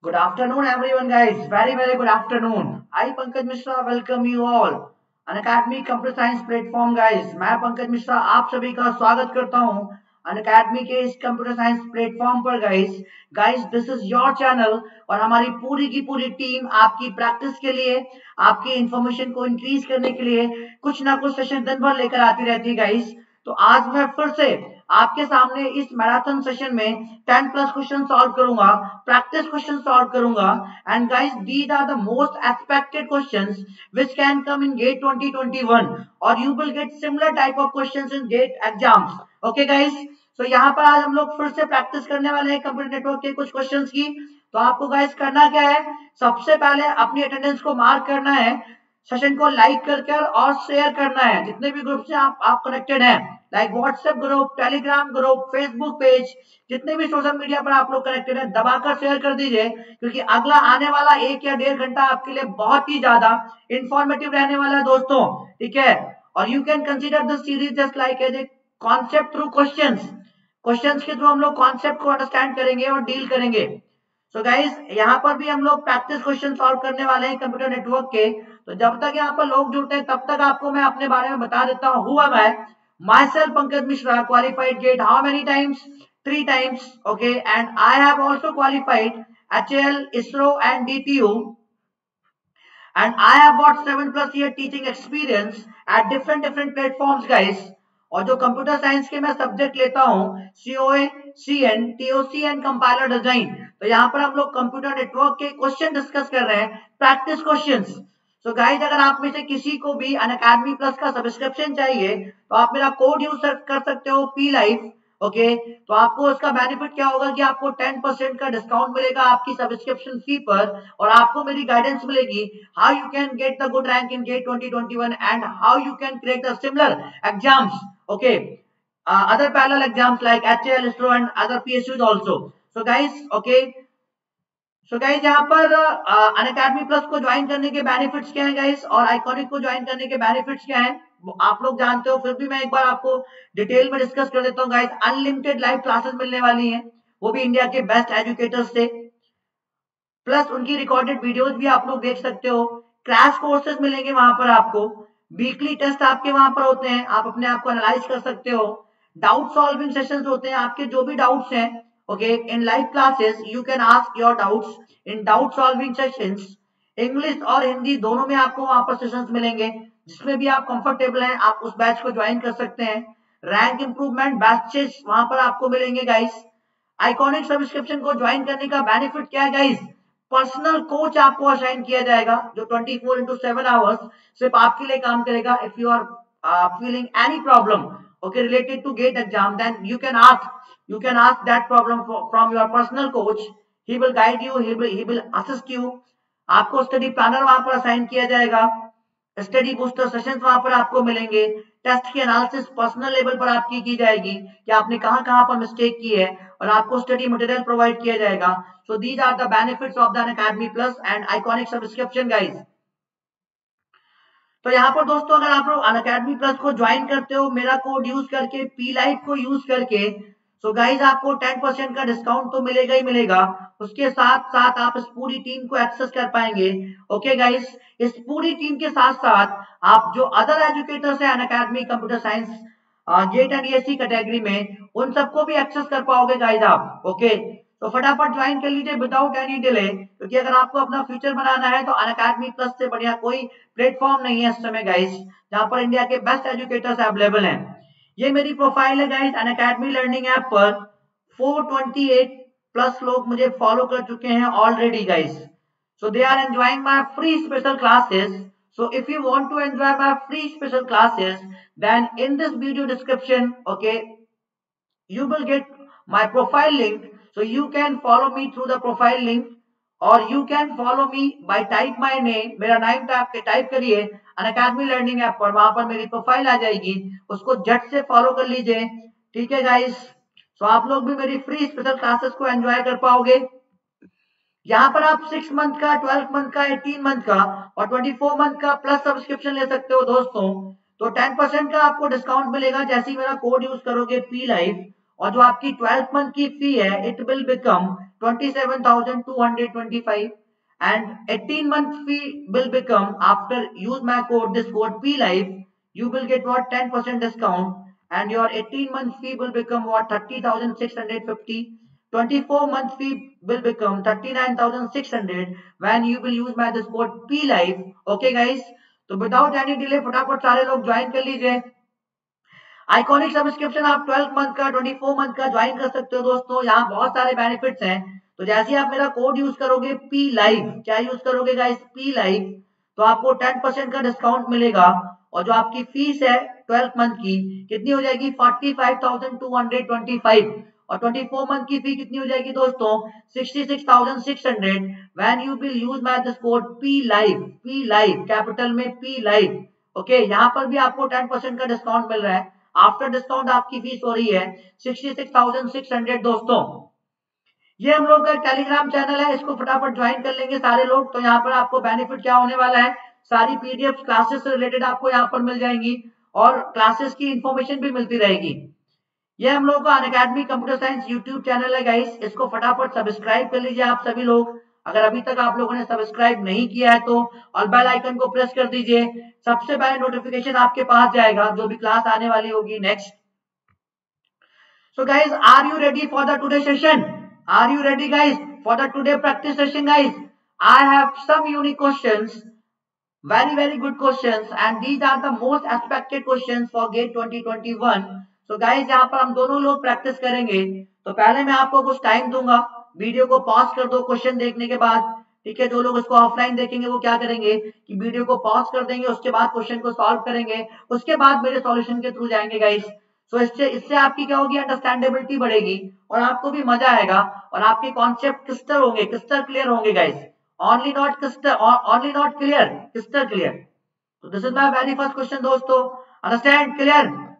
Good afternoon, everyone, guys. Very good afternoon. I, Pankaj Mishra, welcome you all. An Academy Computer Science platform guys, मैं पंकज मिश्रा आप सभी का स्वागत करता हूं अन अकेडमी के इस कंप्यूटर साइंस प्लेटफॉर्म पर guys this is your channel और हमारी पूरी की पूरी टीम आपकी प्रैक्टिस के लिए, आपकी इंफॉर्मेशन को इंक्रीज करने के लिए कुछ ना कुछ सेशन दिन भर लेकर आती रहती है गाइस। तो आज मैं फिर से आपके सामने इस मैराथन सेशन में 10 प्लस क्वेश्चन सॉल्व करूंगा, प्रैक्टिस क्वेश्चन सॉल्व करूंगा and guys these are the most expected questions which can come in GATE 2021 or you will get similar type of questions in GATE exams. Okay guys, so यहाँ पर आज हम लोग फिर से practice करने वाले हैं कंप्यूटर नेटवर्क के कुछ क्वेश्चंस की। तो आपको गाइस करना क्या है, सबसे पहले अपनी अटेंडेंस को मार्क करना है, सेशन को लाइक करके और शेयर करना है जितने भी ग्रुप से आप कनेक्टेड हैं, like WhatsApp group, Telegram group, Facebook page, जितने भी सोशल मीडिया पर आप लोग कनेक्टेड हैं दबाकर शेयर कर दीजिए, क्योंकि अगला आने वाला 1 या 1.5 घंटा आपके लिए बहुत ही ज्यादा इंफॉर्मेटिव रहने वाला है दोस्तों। ठीक है, और you can consider this series just like as a concept through questions के थ्रू हम लोग कॉन्सेप्ट को अंडरस्टैंड करेंगे और डील करेंगे। सो गाइस यहाँ पर भी हम लोग प्रैक्टिस क्वेश्चन सॉल्व करने वाले हैं कंप्यूटर नेटवर्क के। तो जब तक यहाँ पर लोग जुड़ते हैं तब तक आपको मैं अपने बारे में बता देता हूँ। हुआ मैं my self Pankaj Mishra, qualified gate how many times, 3 times, okay, and I have also qualified HAL, ISRO and DTU, and I have got 7+ year teaching experience at different platforms guys। और जो कंप्यूटर साइंस के मैं subject लेता हूँ COA, CN, TOC and compiler design, तो यहाँ पर हम लोग कंप्यूटर नेटवर्क के क्वेश्चन डिस्कस कर रहे हैं, प्रैक्टिस क्वेश्चंस। सो गाइज अगर आप में से किसी को भी अन अकेडमी प्लस का सब्सक्रिप्शन चाहिए तो आप मेरा कोड यूज कर सकते हो P Life। ओके तो आपको उसका बेनिफिट क्या होगा कि आपको 10% का डिस्काउंट मिलेगा आपकी सब्सक्रिप्शन फी पर, और आपको मेरी गाइडेंस मिलेगी how you can get the good rank in GATE 2021 and how you can crack the similar exams, okay, other parallel exams like HAL, ISRO and other PSUs also. So guys, okay, so guys यहाँ पर Unacademy plus को join करने के benefits क्या हैं guys, और iconic को join करने के बेनिफिट्स क्या हैं आप लोग जानते हो, फिर भी मैं एक बार आपको डिटेल में डिस्कस कर देता हूँ गाइज। अनलिमिटेड लाइव क्लासेस मिलने वाली हैं, वो भी इंडिया के बेस्ट एजुकेटर्स से, प्लस उनकी रिकॉर्डेड वीडियोस भी आप लोग देख सकते हो, क्रैश कोर्सेज मिलेंगे वहां पर आपको, वीकली टेस्ट आपके वहां पर होते हैं, आप अपने आप को एनालाइज कर सकते हो, डाउट सॉल्विंग सेशंस होते हैं, आपके जो भी डाउट्स हैं, okay, in live classes you can ask your doubts in doubt solving sessions. English और हिंदी दोनों में आपको वहां पर सेशंस मिलेंगे, जिसमें भी आप कंफर्टेबल हैं आप उस बैच को ज्वाइन कर सकते हैं। रैंक इंप्रूवमेंट बैचेस वहां पर आपको मिलेंगे गाइस। आइकॉनिक सब्सक्रिप्शन को ज्वाइन करने का बेनिफिट क्या है गाइस, पर्सनल कोच आपको असाइन किया जाएगा जो 24/7 आवर्स सिर्फ आपके लिए काम करेगा। If you are feeling any problem okay related to GATE exam, then you can ask that problem from your personal coach. He will guide you, he will assist you। आपको study planner वहां पर assign किया जाएगा, study booster sessions वहां पर आपको मिलेंगे, test की एनालिसिस पर्सनल लेवल पर आपकी की जाएगी कि आपने कहां कहां पर मिस्टेक की है, और आपको स्टडी मटेरियल प्रोवाइड किया जाएगा। So these are the benefits of the Unacademy plus and iconic subscription guys. तो यहाँ पर दोस्तों अगर आप लोग अनअकैडमी प्लस को ज्वाइन करते हो मेरा कोड यूज करके, P Life को यूज करके, सो गाइज आपको 10% का डिस्काउंट तो मिलेगा ही मिलेगा, उसके साथ साथ आप इस पूरी टीम को एक्सेस कर पाएंगे। ओके गाइज, इस पूरी टीम के साथ साथ आप जो अदर एजुकेटर्स हैं Unacademy computer science GATE and ESE category में, उन सबको भी एक्सेस कर पाओगे गाइज आप। ओके तो फटाफट ज्वाइन कर लीजिए विदाउट एनी डिले, क्योंकि अगर आपको अपना फ्यूचर बनाना है तो अनअकैडमी प्लस से बढ़िया कोई प्लेटफॉर्म नहीं है इस समय गाइस, जहां पर इंडिया के बेस्ट एजुकेटर्स अवेलेबल हैं। ये मेरी प्रोफाइल है गाइस अनअकैडमी लर्निंग ऐप पर, 428 प्लस लोग मुझे फॉलो कर चुके हैं already guys. So they are enjoying my free special classes. So if you want to enjoy my free special classes, then in this video description, okay, you will get my profile link. So you can follow me through the profile link, or you can follow me by type my name, मेरा नाम type करिए Unacademy learning app पर, वहां पर मेरी profile आ जाएगी, उसको झट से फॉलो कर लीजिए। ठीक है गाइस, सो आप लोग भी मेरी फ्री स्पेशल क्लासेस को एंजॉय कर पाओगे। यहाँ पर आप 6 मंथ का, 12 मंथ का, 18 मंथ का और 24 मंथ का प्लस सब्सक्रिप्शन ले सकते हो दोस्तों। तो 10% का आपको डिस्काउंट मिलेगा जैसे ही मेरा कोड यूज करोगे P Life, और जो आपकी 12th मंथ की फी है it will become 27,225 and 18 month fee will become after use my code this code PLIFE you will get what 10% discount and your 18 month fee will become what 30,650 24-month fee will become 39,600 when you will use my this code PLIFE okay guys तो without any delay फटाफट सारे लोग join कर लीजिए iconic subscription आप 12 month का 24 month का join कर सकते हो दोस्तों यहाँ बहुत सारे बेनिफिट्स हैं तो जैसे ही आप मेरा कोड यूज करोगे पी लाइव क्या यूज करोगे गाइस पी लाइव तो आपको 10% का डिस्काउंट मिलेगा और जो आपकी फीस है 12 मंथ की कितनी हो जाएगी 45,225 और 24 मंथ की फी कितनी हो जाएगी दोस्तों 66,600 when you will use my this code P live capital में पी लाइव ओके यहाँ पर भी आपको 10% का डिस्काउंट मिल रहा है आफ्टर डिस्काउंट आपकी फीस हो रही है 66,600 दोस्तों ये हम लोग का टेलीग्राम चैनल है इसको फटाफट ज्वाइन कर लेंगे सारे लोग तो यहाँ पर आपको बेनिफिट क्या होने वाला है सारी पीडीएफ क्लासेस से रिलेटेड आपको यहाँ पर मिल जाएंगी और क्लासेस की इंफॉर्मेशन भी मिलती रहेगी ये हम लोग का Unacademy computer science YouTube channel है गाइस इसको फटाफट सब्सक्राइब कर लीजिए आप सभी लोग अगर अभी तक आप लोगों ने सब्सक्राइब नहीं किया है तो और बेल आइकन को प्रेस कर दीजिए सबसे पहले नोटिफिकेशन आपके पास जाएगा जो भी क्लास आने वाली होगी next so guys are you ready for the today session are you ready guys for the today practice session guys I have some unique questions very good questions and these are the most expected questions for GATE 2021 so guys यहाँ पर हम दोनों लोग practice करेंगे तो पहले मैं आपको कुछ टाइम दूंगा वीडियो को पॉज कर दो क्वेश्चन देखने के बाद ठीक है जो लोग इसको ऑफलाइन देखेंगे वो क्या करेंगे कि वीडियो को पॉज कर देंगे उसके बाद क्वेश्चन को सॉल्व करेंगे उसके बाद मेरे सॉल्यूशन के थ्रू जाएंगे गाइस सो इससे इससे आपकी क्या होगी अंडरस्टैंडेबिलिटी बढ़ेगी और आपको भी मजा आएगा और आपके कॉन्सेप्ट क्रिस्टल क्लियर होंगे guys only not clear crystal clear so this is my very first question दोस्तों understand clear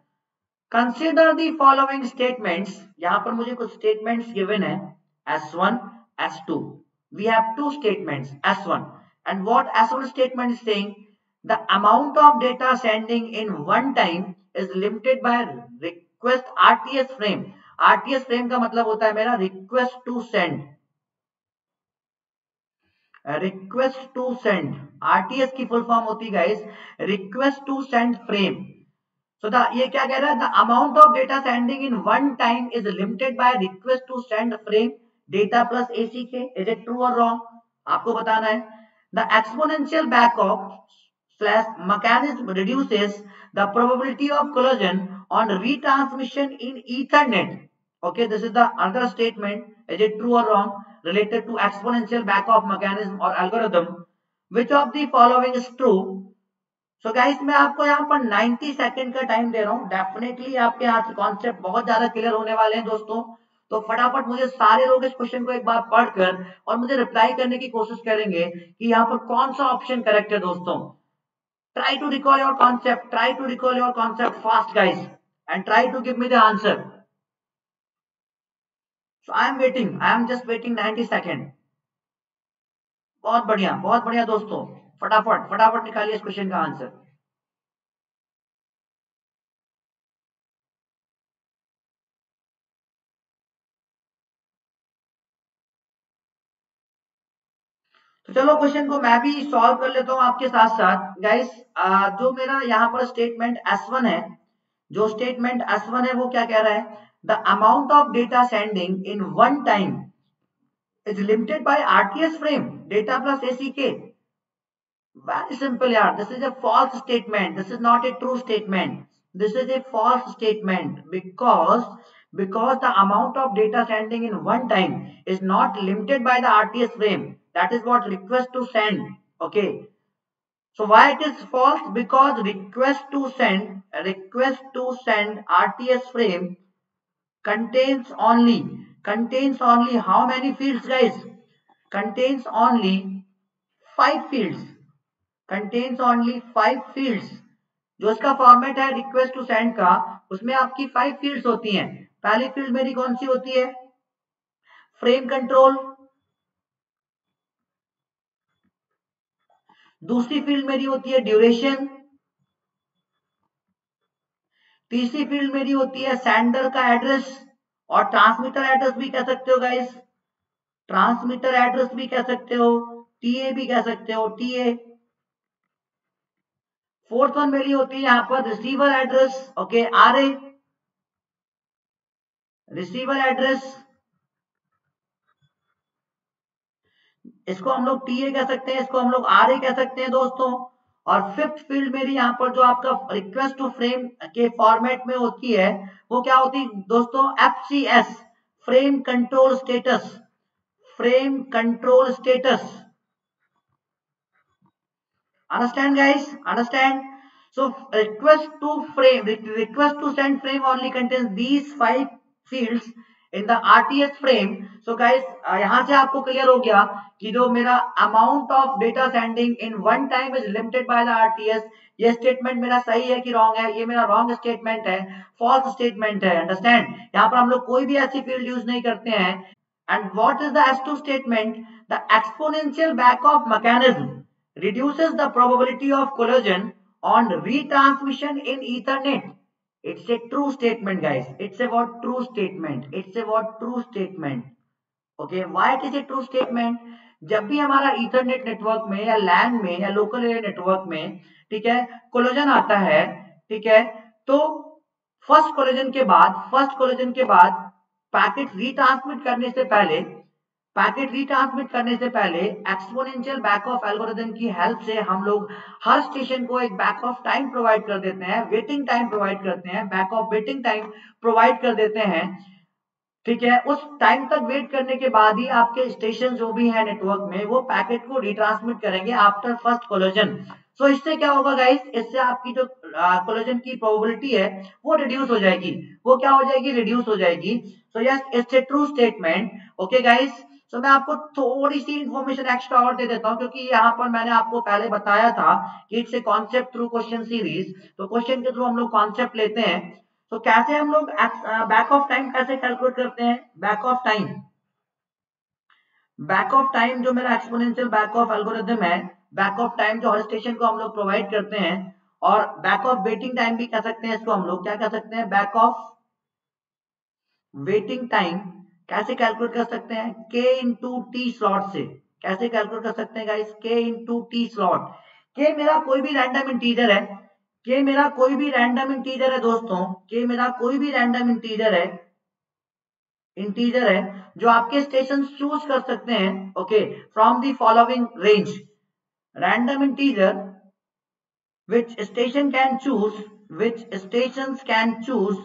consider the following statements यहाँ पर मुझे कुछ statements given है S1 S2 we have two statements S1 and what S1 statement is saying the amount of data sending in one time is limited by request RTS frame RTS frame का मतलब होता है मेरा request to send request to send RTS की full form होती है guys request to send frame so ये क्या कह रहा है the amount of data sending in one time is limited by request to send frame data plus ACK is it true और wrong आपको बताना है the exponential backoff slash mechanism reduces the probability of collision on retransmission in Ethernet okay this is the another statement is it true or wrong related to exponential backoff mechanism or algorithm which of the following is true so guys मैं आपको यहाँ पर 90 second का time दे रहा हूँ definitely आपके यहाँ से कॉन्सेप्ट बहुत ज्यादा क्लियर होने वाले हैं दोस्तों तो फटाफट मुझे सारे लोग इस क्वेश्चन को एक बार पढ़कर और मुझे रिप्लाई करने की कोशिश करेंगे कि यहाँ पर कौन सा ऑप्शन करेक्ट है दोस्तों try to recall your concept fast guys and try to give me the answer so I am just waiting 90 second बहुत बढ़िया दोस्तों फटाफट फटाफट निकालिए इस क्वेश्चन का आंसर तो चलो क्वेश्चन को मैं भी सॉल्व कर लेता हूं आपके साथ साथ गाइस जो मेरा यहाँ पर स्टेटमेंट S1 है जो स्टेटमेंट S1 है वो क्या कह रहा है the amount of data sending in one time is limited by RTS frame data plus ACK very simple yaar this is a false statement this is not a true statement this is a false statement because the amount of data sending in one time is not limited by the RTS frame that is what request to send okay so why it is false because request to send RTS frame contains only how many fields guys contains only 5 fields जो इसका format है request to send का उसमें आपकी 5 fields होती हैं पहली field मेरी कौन सी होती है फ्रेम कंट्रोल दूसरी फील्ड मेरी होती है ड्यूरेशन तीसरी फील्ड मेरी होती है सेंडर का एड्रेस और ट्रांसमीटर एड्रेस भी कह सकते हो गाइस, ट्रांसमीटर एड्रेस भी कह सकते हो, टीए भी कह सकते हो, टीए। फोर्थ वन मेरी होती है यहां पर receiver address, okay, RA, receiver address, इसको हम लोग टीए कह सकते हैं, इसको हम लोग आरए कह सकते हैं दोस्तों। और फिफ्थ फील्ड मेरी यहाँ पर जो आपका रिक्वेस्ट टू फ्रेम के फॉर्मेट में होती है वो क्या होती है दोस्तों, FCS, frame control status, frame control status. Understand guys, understand? So request to frame, request to send frame only contains these 5 fields in the RTS frame. So guys यहाँ से आपको क्लियर हो गया कि जो मेरा amount of data sending in one time is limited by the RTS, ये statement मेरा सही है कि रॉन्ग है, ये मेरा रॉन्ग स्टेटमेंट है, फॉल्स स्टेटमेंट है। अंडरस्टैंड? यहाँ पर हम लोग कोई भी ऐसी फील्ड यूज नहीं करते हैं। And what is the S2 statement? The exponential back-off mechanism reduces the probability of collision on retransmission in Ethernet. It's a true statement, guys. It's a what? True statement. It's a what? True statement. Okay, why it is a true statement? जब भी हमारा Ethernet network में या लैन में या local area network में, ठीक है, कोलिजन आता है, ठीक है, तो फर्स्ट कोलिजन के बाद पैकेट रीट्रांसमिट करने से पहले, पैकेट रीट्रांसमिट करने से पहले एक्सपोनेंशियल बैक ऑफ एल्गोरिथम की हेल्प से हम लोग हर स्टेशन को एक बैक ऑफ टाइम प्रोवाइड कर देते हैं, वेटिंग टाइम प्रोवाइड करते हैं, back of waiting time provide कर देते हैं, ठीक है। उस टाइम तक वेट करने के बाद ही आपके स्टेशन जो भी है नेटवर्क में वो पैकेट को रिट्रांसमिट करेंगे आफ्टर फर्स्ट कोलिजन। सो इससे क्या होगा गाइस, इससे आपकी जो कोलिजन की प्रोबेबिलिटी है वो रिड्यूस हो जाएगी, वो क्या हो जाएगी, रिड्यूस हो जाएगी। So yes, it's a true statement. Okay guys, so मैं आपको थोड़ी सी इंफॉर्मेशन एक्स्ट्रा और दे देता हूं, क्योंकि यहाँ पर मैंने आपको पहले बताया था कि it's a concept through question series, तो क्वेश्चन के थ्रू हम लोग कॉन्सेप्ट लेते हैं। तो कैसे हम लोग बैक ऑफ टाइम कैसे कैलकुलेट करते हैं, back of time, back of time जो मेरा एक्सपोनेंशियल बैक ऑफ एल्गोरिथम है, बैक ऑफ टाइम जो हर स्टेशन को हम लोग प्रोवाइड करते हैं, और बैक ऑफ वेटिंग टाइम भी कह सकते हैं, इसको हम लोग क्या कह सकते हैं, बैक ऑफ वेटिंग टाइम कैसे कैलकुलेट कर सकते हैं, k इंटू टी स्लॉट से कैसे कैलकुलेट कर सकते हैं guys, k into T slot. k मेरा कोई भी रैंडम इंटीजर है, k मेरा कोई भी रैंडम इंटीजर है दोस्तों, k मेरा कोई भी रैंडम इंटीजर है जो आपके स्टेशन चूज कर सकते हैं, okay, from the following range, random integer which station can choose, which stations can choose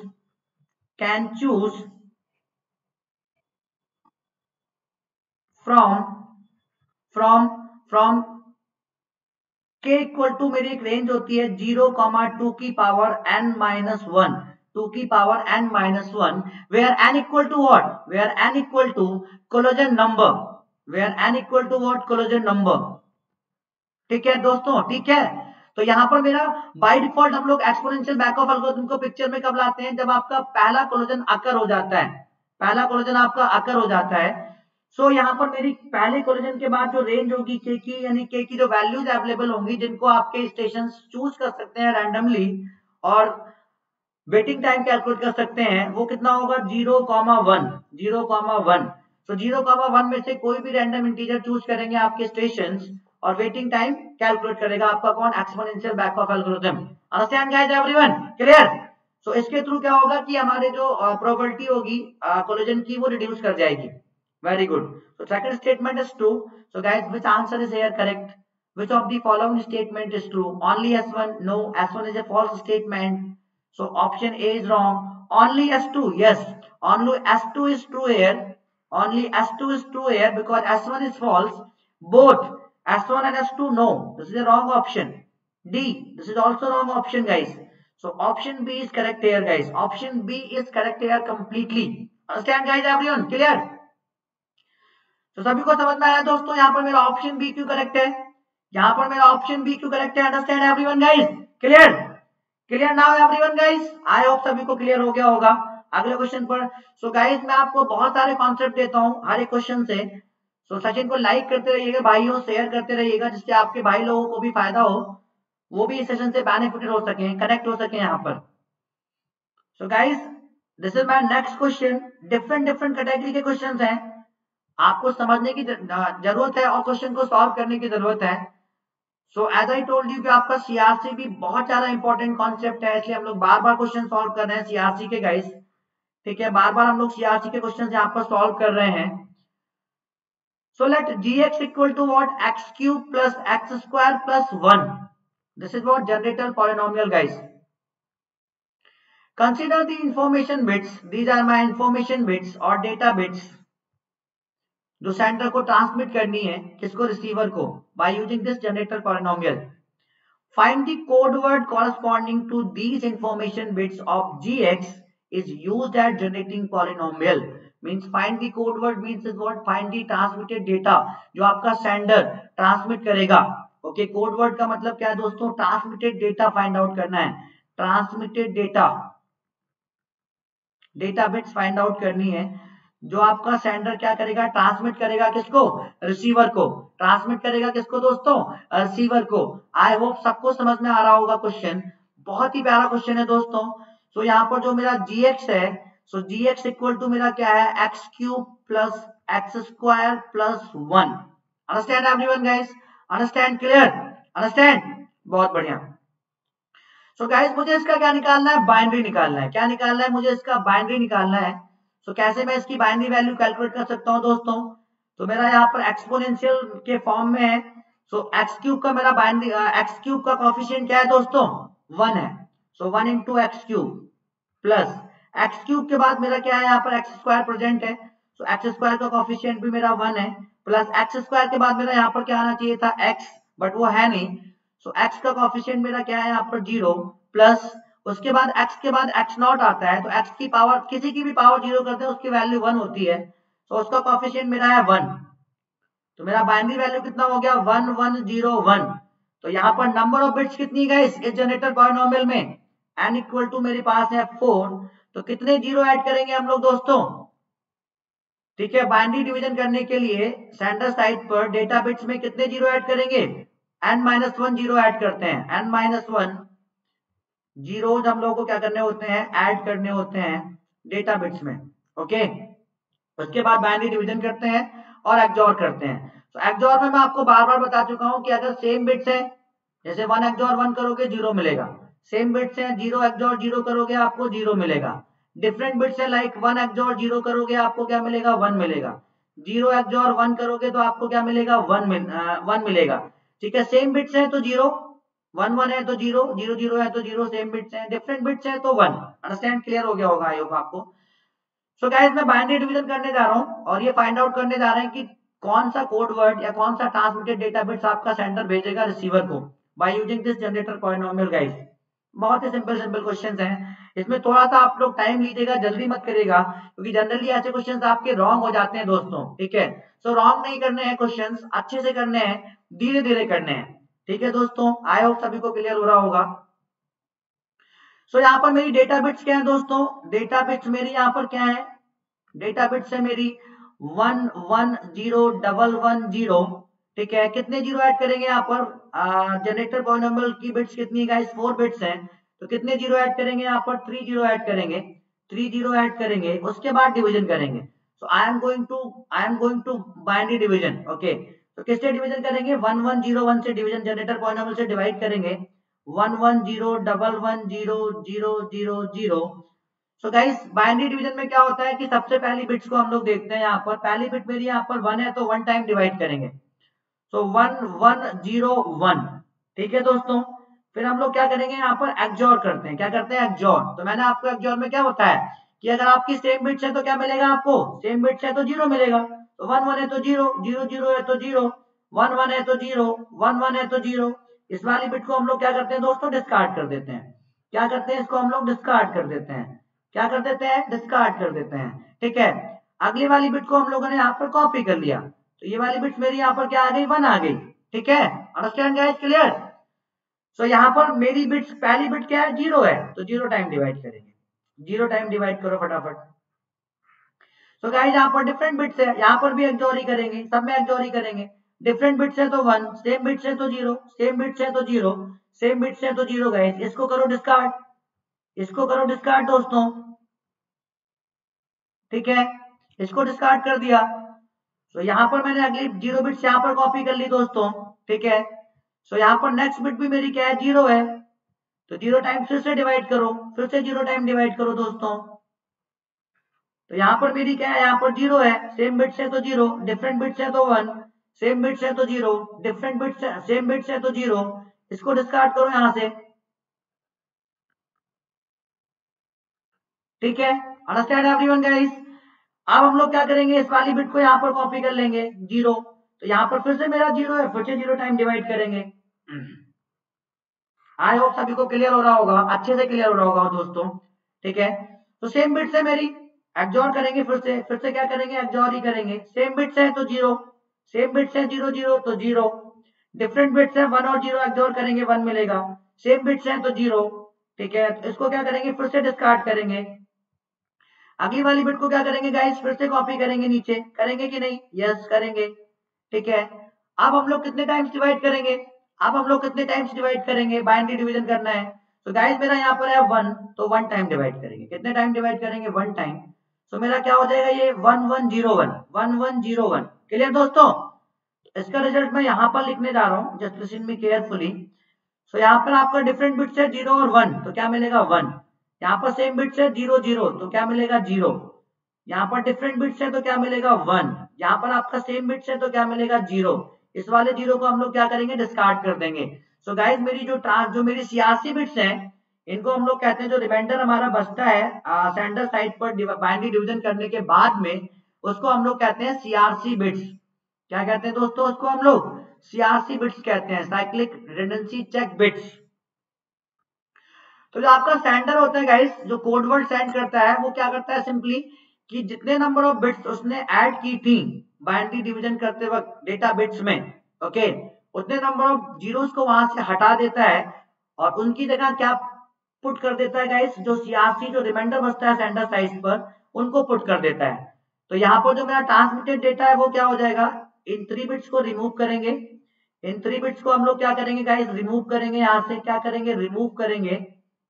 from k equal to मेरी एक रेंज होती है 0, 2 की पावर n माइनस 1, 2 की power n minus 1, where n equal to what, where n equal to collision number, where n equal to what, collision number. ठीक है दोस्तों, ठीक है। तो यहाँ पर मेरा बाय डिफॉल्ट हम लोग एक्सपोनेंशियल बैक ऑफ एल्गोरिथम को पिक्चर में कब लाते हैं, जब आपका पहला कोलिजन अकर हो जाता है, पहला कोलिजन आपका अकर हो जाता है। सो यहाँ पर मेरी पहले कोलिजन के बाद जो रेंज होगी के की, यानी के की जो वैल्यूज अवेलेबल होंगी जिनको आपके स्टेशन चूज कर सकते हैं रैंडमली, और वेटिंग टाइम कैलकुलेट कर सकते हैं, वो कितना होगा, 0,1, 0,1। सो 0,1 में से कोई भी रैंडम इंटीजर चूज करेंगे आपके स्टेशन, और वेटिंग टाइम कैलकुलेट करेगा आपका कौन, exponential back off algorithm. Understand guys everyone, clear? So इसके थ्रू क्या होगा कि हमारे जो प्रोबेबिलिटी होगी कोलिजन की वो रिड्यूस कर जाएगी। Very good. So second statement is true. So guys which answer is here correct, which of the following statement is true, only S1, no, S1 is a false statement, so option A is wrong. Only S2, yes, only S2 is true here, only S2 is true here because S1 is false. Both S1 and S2, no, this is a wrong option. D, this is also wrong option guys. So option B is correct here guys, option B is correct here completely. Understand guys everyone, clear? तो सभी को समझ में आया दोस्तों, यहाँ पर मेरा ऑप्शन बी क्यों करेक्ट है, यहाँ पर मेरा ऑप्शन बी क्यों करेक्ट है। Understand everyone guys, clear? Clear now everyone guys, आई होप सभी को क्लियर हो गया होगा। अगले क्वेश्चन पर। सो गाइस मैं आपको बहुत सारे कॉन्सेप्ट देता हूँ हर एक क्वेश्चन से। सो सेशन को लाइक करते रहिएगा भाइयों, शेयर करते रहिएगा, जिससे आपके भाई लोगों को भी फायदा हो, वो भी इस सेशन से बेनिफिटेड हो सके, कनेक्ट हो सके यहाँ पर। So guys this is my next question. Different different category के क्वेश्चंस हैं, आपको समझने की जरूरत है और क्वेश्चन को सॉल्व करने की जरूरत है। So as I told you कि आपका सीआरसी भी बहुत ज्यादा इंपॉर्टेंट कॉन्सेप्ट है, इसलिए हम लोग बार बार क्वेश्चन सॉल्व कर रहे हैं सीआरसी के गाइस। ठीक है, बार बार हम लोग सीआरसी के क्वेश्चन यहाँ पर सॉल्व कर रहे हैं। So let gx equal to what, x cube plus x square plus 1। This is what generator polynomial guys. Consider the information bits. These are my information bits or data bits जो sender को transmit करनी है, किसको, receiver को, by using this generator polynomial. Find the code word corresponding to these information bits of gx is used at generating polynomial। means find the code word means is what, find the transmitted data जो आपका sender transmit करेगा। Okay, code word का मतलब क्या है दोस्तों, transmitted data find out करना है, transmitted data, data bits find out करनी है जो आपका सेंडर क्या करेगा, ट्रांसमिट करेगा किसको, रिसीवर को। ट्रांसमिट करेगा किसको दोस्तों, रिसीवर को। आई होप सबको समझ में आ रहा होगा क्वेश्चन, बहुत ही प्यारा क्वेश्चन है दोस्तों। सो यहाँ पर जो मेरा gx है, सो gx इक्वल टू मेरा क्या है, x cube plus x square plus 1। Understand everyone guys, understand, clear, understand, बहुत बढ़िया। सो गाइस मुझे इसका क्या निकालना है, बाइनरी निकालना है। क्या निकालना है, मुझे इसका बाइनरी निकालना है। सो कैसे मैं इसकी बाइनरी वैल्यू कैलकुलेट कर सकता हूं दोस्तों, तो मेरा यहाँ पर एक्सपोनेंशियल के फॉर्म में है। सो एक्स क्यूब का मेरा बाइनरी, एक्स क्यूब का कोफिशिएंट क्या है दोस्तों, 1 है। सो 1 into x cube plus x cube के बाद मेरा क्या है, यहाँ पर एक्स स्क्वायर प्रेजेंट है। सो एक्स स्क्वायर का कोफिशिएंट भी मेरा 1 है, प्लस एक्स स्क्वायर के बाद मेरा यहाँ पर क्या आना चाहिए था, एक्स, बट वो है नहीं। सो x का कोफिशिएंट मेरा क्या है, यहाँ पर 0, प्लस उसके बाद x के बाद x नॉट आता है, तो x की पावर, किसी की भी पावर 0 करते हैं उसकी वैल्यू 1 होती है। तो उसका कोफिशिएंट मेरा है 1। तो मेरा बाइनरी वैल्यू कितना हो गया, 1101। तो यहाँ पर नंबर ऑफ बिट्स कितनी गई इस जनरेटर पॉलिनोमियल में, n इक्वल टू मेरे पास है 4। तो कितने जीरो ऐड करेंगे हम लोग दोस्तों, ठीक है, बाइनरी डिवीजन करने के लिए सेंडर साइड पर डेटा बिट्स में कितने जीरो ऐड करेंगे, n-1 जीरो ऐड करते हैं। n-1 जीरोज हम लोगों को क्या करने होते हैं, ऐड करने होते हैं डेटा बिट्स में। ओके, उसके बाद बाइनरी डिवीजन करते हैं और एक्सओर करते हैं। तो एक्सओर में मैं आपको बार बार बता चुका हूं कि अगर सेम बिट्स है, जैसे 1 एक्सओर 1 करोगे 0 मिलेगा, सेम बिट्स है 0 एक्सओर 0 करोगे आपको 0 मिलेगा। डिफरेंट बिट्स है लाइक 1 एक्सओर 0 करोगे आपको क्या मिलेगा, 1 मिलेगा। 0 एक्सओर 1 करोगे तो आपको क्या मिलेगा, 1 मिलेगा। ठीक है, सेम बिट्स है तो 0, 1 1 है तो 0, 0 0 है तो 0, सेम बिट्स है, डिफरेंट बिट्स है तो 1। अंडरस्टैंड, क्लियर हो गया होगा आई होप आपको। सो गाइस मैं बाइनरी डिवीजन करने जा रहा हूं और ये फाइंड आउट करने जा रहे हैं कि कौन सा कोड वर्ड या कौन सा ट्रांसमिटेड डेटा बिट्स आपका सेंडर भेजेगा रिसीवर को by using this generator polynomial guys. बहुत ही सिंपल सिंपल क्वेश्चंस हैं, इसमें थोड़ा सा आप लोग टाइम लीजिएगा, जल्दी मत करिएगा, क्योंकि जनरली ऐसे क्वेश्चंस आपके रॉन्ग हो जाते हैं दोस्तों। ठीक है, सो रॉन्ग नहीं करने हैं क्वेश्चंस, अच्छे से करने हैं, धीरे धीरे करने हैं। ठीक है दोस्तों, आई होप सभी को क्लियर हो रहा होगा। सो यहाँ पर मेरी डेटा बिट्स क्या है दोस्तों, डेटा बिट्स मेरी यहाँ पर क्या है, डेटा बिट्स है मेरी 110110। ठीक है, कितने जीरो ऐड करेंगे यहाँ पर, जनरेटर पॉलिनोमियल की बिट्स कितनी है गाइस, 4 बिट्स हैं, तो कितने जीरो ऐड करेंगे यहाँ पर, 3 जीरो ऐड करेंगे, 3 जीरो ऐड करेंगे, उसके बाद डिवीजन करेंगे। So I am going to binary division. Okay, तो किससे डिवीजन करेंगे, 1101 से डिवीजन, जनरेटर पॉलिनोमियल से डिवाइड करेंगे, 1101100000। सो गाइस बाइनरी डिवीजन में क्या होता है कि सबसे पहली बिट्स को हम लोग देखते हैं, यहाँ पर पहली बिट मेरी यहाँ पर 1 है तो 1 टाइम डिवाइड करेंगे। सो 1101। ठीक है दोस्तों, फिर हम लोग क्या करेंगे, यहाँ पर एक्सओर करते हैं। क्या करते हैं, एक्सओर। तो मैंने आपको एक्सओर में क्या बताया कि अगर आपकी सेम बिट्स है तो क्या मिलेगा आपको, सेम बिट्स है तो 0 मिलेगा। तो 1 1 है तो 0, 0 0 है तो 0, 1 1 है तो 0, 1 1 है तो 0। इस वाली बिट को हम लोग क्या करते हैं दोस्तों, डिस्कार्ड कर देते हैं। क्या करते हैं, इसको हम लोग डिस्कार्ड कर देते हैं। क्या कर देते हैं, डिस्कार्ड कर देते हैं। ठीक है, अगली वाली बिट को हम लोगों ने यहाँ पर कॉपी कर लिया, तो ये वाली बिट्स मेरी यहाँ पर क्या आ गई, 1 आ गई। ठीक है, अंडरस्टैंड गाइस, क्लियर। सो यहाँ पर मेरी बिट्स, पहली बिट क्या है, 0 है, तो 0 टाइम डिवाइड करेंगे, 0 टाइम डिवाइड करो फटाफट। सो गाइस यहाँ पर डिफरेंट बिट्स है, यहाँ पर भी एक्सओर ही करेंगे, सब में एक्सओर ही करेंगे। डिफरेंट बिट्स है तो 1, सेम बिट्स है तो 0, सेम बिट्स है तो 0, सेम बिट्स है तो 0 गाइस। इसको करो डिस्कार्ड, इसको करो डिस्कार्ड दोस्तों। ठीक है, इसको डिस्कार्ड कर दिया। तो यहाँ पर मैंने अगली 0 बिट्स यहाँ पर कॉपी कर ली दोस्तों। ठीक है, सो यहाँ पर नेक्स्ट बिट भी मेरी क्या है, 0 है। तो 0 टाइम फिर से डिवाइड करो, फिर से 0 टाइम डिवाइड करो दोस्तों। तो यहाँ पर मेरी क्या है, यहाँ पर 0 है, सेम बिट्स है तो 0, डिफरेंट बिट्स है तो 1, सेम बिट्स है तो 0, डिफरेंट बिट्स है, सेम बिट्स है तो 0। इसको डिस्कार्ड करो यहाँ से। ठीक है, अंडरस्टैंड एवरीवन गाइस। अब हम लोग क्या करेंगे, इस वाली बिट को यहाँ पर कॉपी कर लेंगे 0। तो यहाँ पर फिर से मेरा 0 है, फिर से 0 टाइम डिवाइड करेंगे। आई होप सभी को क्लियर हो रहा होगा, अच्छे से क्लियर हो रहा होगा दोस्तों। ठीक है, तो सेम बिट्स है मेरी, एग्जॉर करेंगे, फिर से क्या करेंगे, एग्जॉर ही करेंगे। सेम बिट्स है तो 0, सेम बिट्स है 0 0 तो 0, डिफरेंट बिट्स है 1 और 0, एग्जॉर करेंगे 1 मिलेगा, सेम बिट्स है तो 0। ठीक है, तो इसको क्या करेंगे, फिर से डिस्कार्ड करेंगे। अगली वाली बिट को क्या करेंगे गाइस, फिर से कॉपी करेंगे नीचे, करेंगे कि नहीं, यस करेंगे। ठीक है, अब हम लोग कितने टाइम्स डिवाइड करेंगे, अब हम लोग कितने टाइम्स डिवाइड करेंगे, बाइनरी डिवीजन करना है। तो गाइस मेरा यहाँ पर है 1, तो 1 टाइम डिवाइड करेंगे, कितने टाइम डिवाइड करेंगे, 1 टाइम। तो मेरा क्या हो जाएगा, ये 1101, 1101। क्लियर दोस्तों, इसका रिजल्ट मैं यहाँ पर लिखने जा रहा हूँ, जस्ट लिसन मी केयरफुली। सो यहाँ पर आपका डिफरेंट बिट्स है 0 और 1, तो क्या मिलेगा 1। यहाँ पर सेम बिट्स है 0 0, तो क्या मिलेगा 0। यहाँ पर डिफरेंट बिट्स है तो क्या मिलेगा 1। यहाँ पर आपका सेम बिट्स है तो क्या मिलेगा 0। इस वाले 0 को हम लोग क्या करेंगे, डिस्कार्ड कर देंगे। सो गाइस मेरी जो मेरी सीआरसी बिट्स हैं, इनको हम लोग कहते हैं, जो रिमाइंडर हमारा बचता है सेंडर साइड पर बाइनरी डिवीजन करने के बाद में, उसको हम लोग कहते हैं सीआरसी बिट्स। क्या कहते हैं दोस्तों, उसको हम लोग सीआरसी बिट्स कहते हैं, साइक्लिक रिडंडेंसी चेक बिट्स। तो जो आपका सेंडर होता है गाइस, जो कोड वर्ड सेंड करता है, वो क्या करता है सिंपली, कि जितने नंबर ऑफ बिट्स उसने ऐड की थी बाइनरी डिवीजन करते वक्त डेटा बिट्स में, ओके, उतने नंबर ऑफ जीरोस को वहां से हटा देता है और उनकी जगह क्या पुट कर देता है गाइस, जो सीआरसी जो रिमाइंडर बचता है सेंडर साइड पर, उनको पुट कर देता है। तो यहाँ पर जो मेरा ट्रांसमिटेड डेटा है वो क्या हो जाएगा, इन 3 बिट्स को रिमूव करेंगे, इन 3 बिट्स को हम लोग क्या करेंगे गाइस, रिमूव करेंगे, यहाँ से क्या करेंगे, रिमूव करेंगे।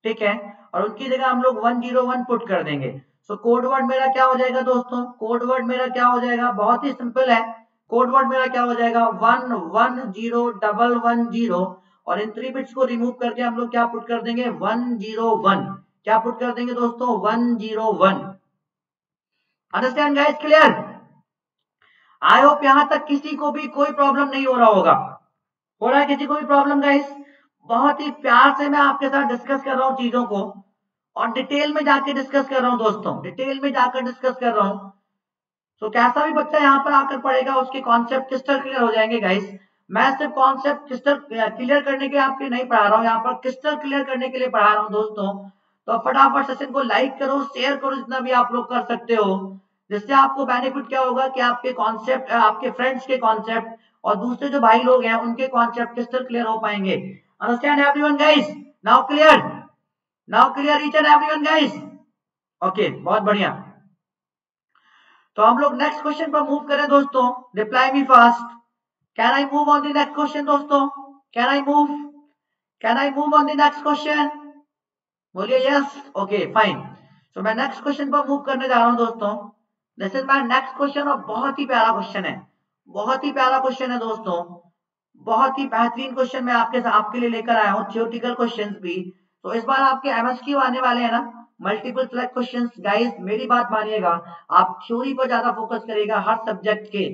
ठीक है, और उनकी जगह हम लोग 101 पुट कर देंगे। सो कोड वर्ड मेरा क्या हो जाएगा दोस्तों, कोड वर्ड मेरा क्या हो जाएगा, बहुत ही सिंपल है। कोड वर्ड मेरा क्या हो जाएगा, 110110, और इन 3 बिट्स को रिमूव करके हम लोग क्या पुट कर देंगे, 101। क्या पुट कर देंगे दोस्तों, 101। Understand guys, clear. I hope यहां तक किसी को भी कोई प्रॉब्लम नहीं हो रहा होगा। हो रहा है किसी को भी प्रॉब्लम गाइस? बहुत ही प्यार से मैं आपके साथ डिस्कस कर रहा हूँ चीजों को, और डिटेल में जाके डिस्कस कर रहा हूँ दोस्तों, डिटेल में जाकर डिस्कस कर रहा हूँ। तो कैसा भी बच्चा यहाँ पर आकर पढ़ेगा, उसके कॉन्सेप्ट क्रिस्टल क्लियर हो जाएंगे गाइस। मैं सिर्फ कॉन्सेप्ट क्रिस्टल क्लियर करने के आपके नहीं पढ़ा रहा हूँ, यहाँ पर क्रिस्टल क्लियर करने के लिए पढ़ा रहा हूँ दोस्तों। तो फटाफट सेशन को लाइक करो, शेयर करो, जितना भी आप लोग कर सकते हो, जिससे आपको बेनिफिट क्या होगा कि आपके कॉन्सेप्ट, आपके फ्रेंड्स के कॉन्सेप्ट और दूसरे जो भाई लोग हैं उनके कॉन्सेप्ट क्रिस्टल क्लियर हो पाएंगे। Understand everyone guys, now clear, now clear each and everyone guys. Okay, बहुत बढ़िया। तो हम लोग नेक्स्ट क्वेश्चन पर मूव करें दोस्तों, reply me fast. Can I move on the next question दोस्तों, can I move, can I move on the next question, बोलिए यस, ओके फाइन। सो मैं नेक्स्ट क्वेश्चन पर मूव करने जा रहा हूं दोस्तों। This is my next question, और बहुत ही प्यारा क्वेश्चन है, बहुत ही प्यारा क्वेश्चन है दोस्तों, बहुत ही बेहतरीन क्वेश्चन मैं आपके लिए लेकर आया हूँ, थ्योरेटिकल क्वेश्चंस भी। तो इस बार आपके एमएसक्यू आने वाले हैं ना, मल्टीपल सेलेक्ट क्वेश्चंस। गाइस मेरी बात मानिएगा, आप थ्योरी पर ज्यादा फोकस करिएगा हर सब्जेक्ट के,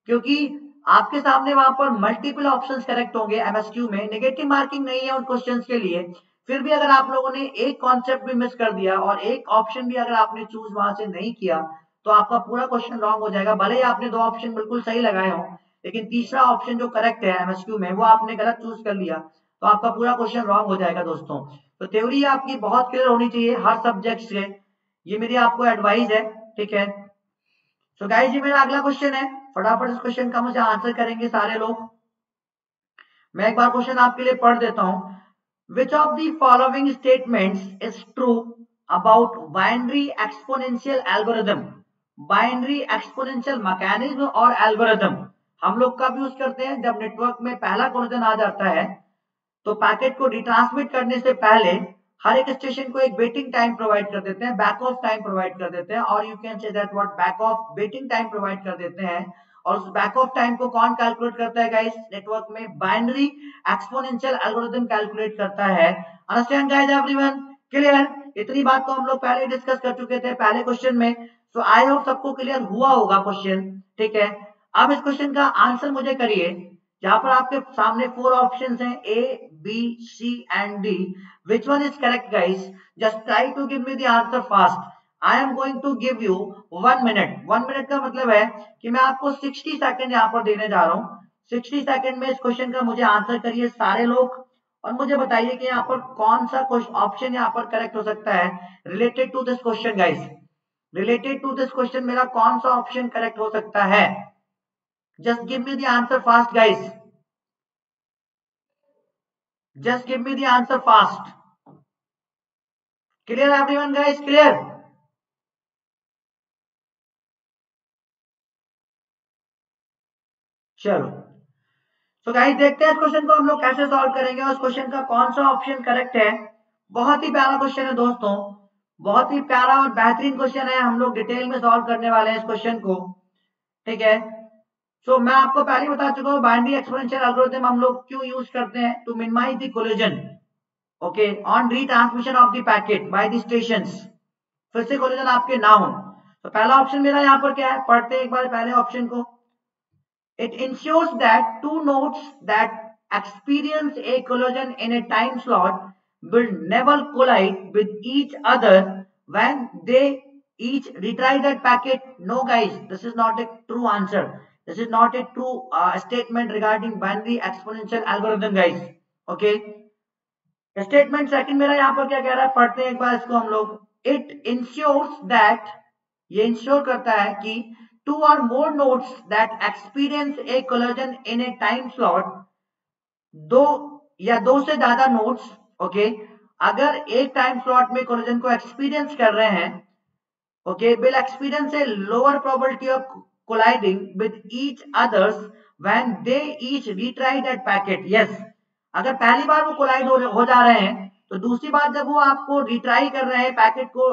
क्योंकि आपके सामने वहां पर मल्टीपल ऑप्शंस करेक्ट होंगे एमएसक्यू में, नेगेटिव मार्किंग नहीं है उन क्वेश्चंस के लिए। फिर भी अगर आप लोगों ने एक कॉन्सेप्ट भी मिस कर दिया और एक ऑप्शन भी अगर आपने चूज वहां से नहीं किया, तो आपका पूरा क्वेश्चन रॉन्ग हो जाएगा। भले ही आपने 2 ऑप्शन बिल्कुल सही लगाए हो, लेकिन तीसरा ऑप्शन जो करेक्ट है एमएसक्यू में, वो आपने गलत चूज कर लिया, तो आपका पूरा क्वेश्चन रॉन्ग हो जाएगा दोस्तों। तो थ्योरी आपकी बहुत क्लियर होनी चाहिए हर सब्जेक्ट से, ये मेरी आपको एडवाइस है। ठीक है, सो गाइस जी मेरा अगला क्वेश्चन है, फटाफट इस क्वेश्चन का मुझे आंसर करेंगे सारे लोग। मैं एक बार क्वेश्चन आपके लिए पढ़ देता हूं। विच of the following statements is true about binary exponential algorithm, binary exponential mechanism और एल्गोरिथम हम लोग कब यूज करते हैं, जब नेटवर्क में पहला कोलिजन आ जाता है, तो पैकेट को रिट्रांसमिट करने से पहले हर एक स्टेशन को एक वेटिंग टाइम प्रोवाइड कर देते हैं, बैक ऑफ टाइम प्रोवाइड कर देते हैं, और you can say that what back of waiting time provide कर देते हैं। और उस बैक ऑफ टाइम को कौन कैलकुलेट करता है गाइस? नेटवर्क में बाइनरी एक्सपोनेंशियल एल्गोरिथम कैलकुलेट करता है। Understand guys everyone? क्लियर? इतनी बात तो हम लोग पहले डिस्कस कर चुके थे पहले क्वेश्चन में। सो आई होप सबको क्लियर हुआ होगा क्वेश्चन। ठीक है, अब इस क्वेश्चन का आंसर मुझे करिए। जहां पर आपके सामने 4 ऑप्शंस हैं, A B C and D. Which one is correct, guys? Just try to give me the answer fast. I am going to give you 1 minute. 1 minute का मतलब है कि मैं आपको 60 सेकंड यहाँ पर देने जा रहा हूँ। 60 सेकंड में इस क्वेश्चन का मुझे आंसर करिए सारे लोग, और मुझे बताइए कि यहाँ पर कौन सा ऑप्शन यहाँ पर करेक्ट हो सकता है related to this question guys. Related to this question मेरा कौन सा ऑप्शन करेक्ट हो सकता है? Just give me the answer fast guys. Just give me the answer fast. Clear everyone guys? Clear? चलो, तो गाइस देखते हैं इस क्वेश्चन को हम लोग कैसे सॉल्व करेंगे और इस क्वेश्चन का कौन सा ऑप्शन करेक्ट है। बहुत ही प्यारा क्वेश्चन है दोस्तों, बहुत ही प्यारा और बेहतरीन क्वेश्चन है। हम लोग डिटेल में सॉल्व करने वाले हैं इस क्वेश्चन को। ठीक है, सो मैं आपको पहले ही बता चुका हूँ बाइनरी एक्सपोनेंशियल एल्गोरिथम हम लोग क्यों यूज करते हैं, to minimise the collision okay on retransmission of the packet by the stations. फिर से कोलिजन आपके ना हो। तो पहला ऑप्शन मेरा यहाँ पर क्या है, पढ़ते हैं एक बार पहले ऑप्शन को। It ensures that two nodes that experience a collision in a time slot will never collide with each other when they each retry that packet. No guys, this is not a true answer. This is not a true statement regarding binary exponential algorithm guys. Okay. Statement second मेरा यहाँ पर क्या कह रहा है, पढ़ते हैं एक बार इसको हम लोग। इट इंश्योर्स दैट, ये इंश्योर करता है कि टू और more nodes that experience a collision in a time slot, दो या दो से ज्यादा नोड्स ओके अगर एक टाइम स्लॉट में कोलिजन को एक्सपीरियंस कर रहे हैं okay will experience a lower probability of colliding with each others when they each retry that packet. Yes, अगर पहली बार वो कोलाइड हो जा रहे हैं तो दूसरी बार जब वो आपको रिट्राई कर रहे हैं, पैकेट को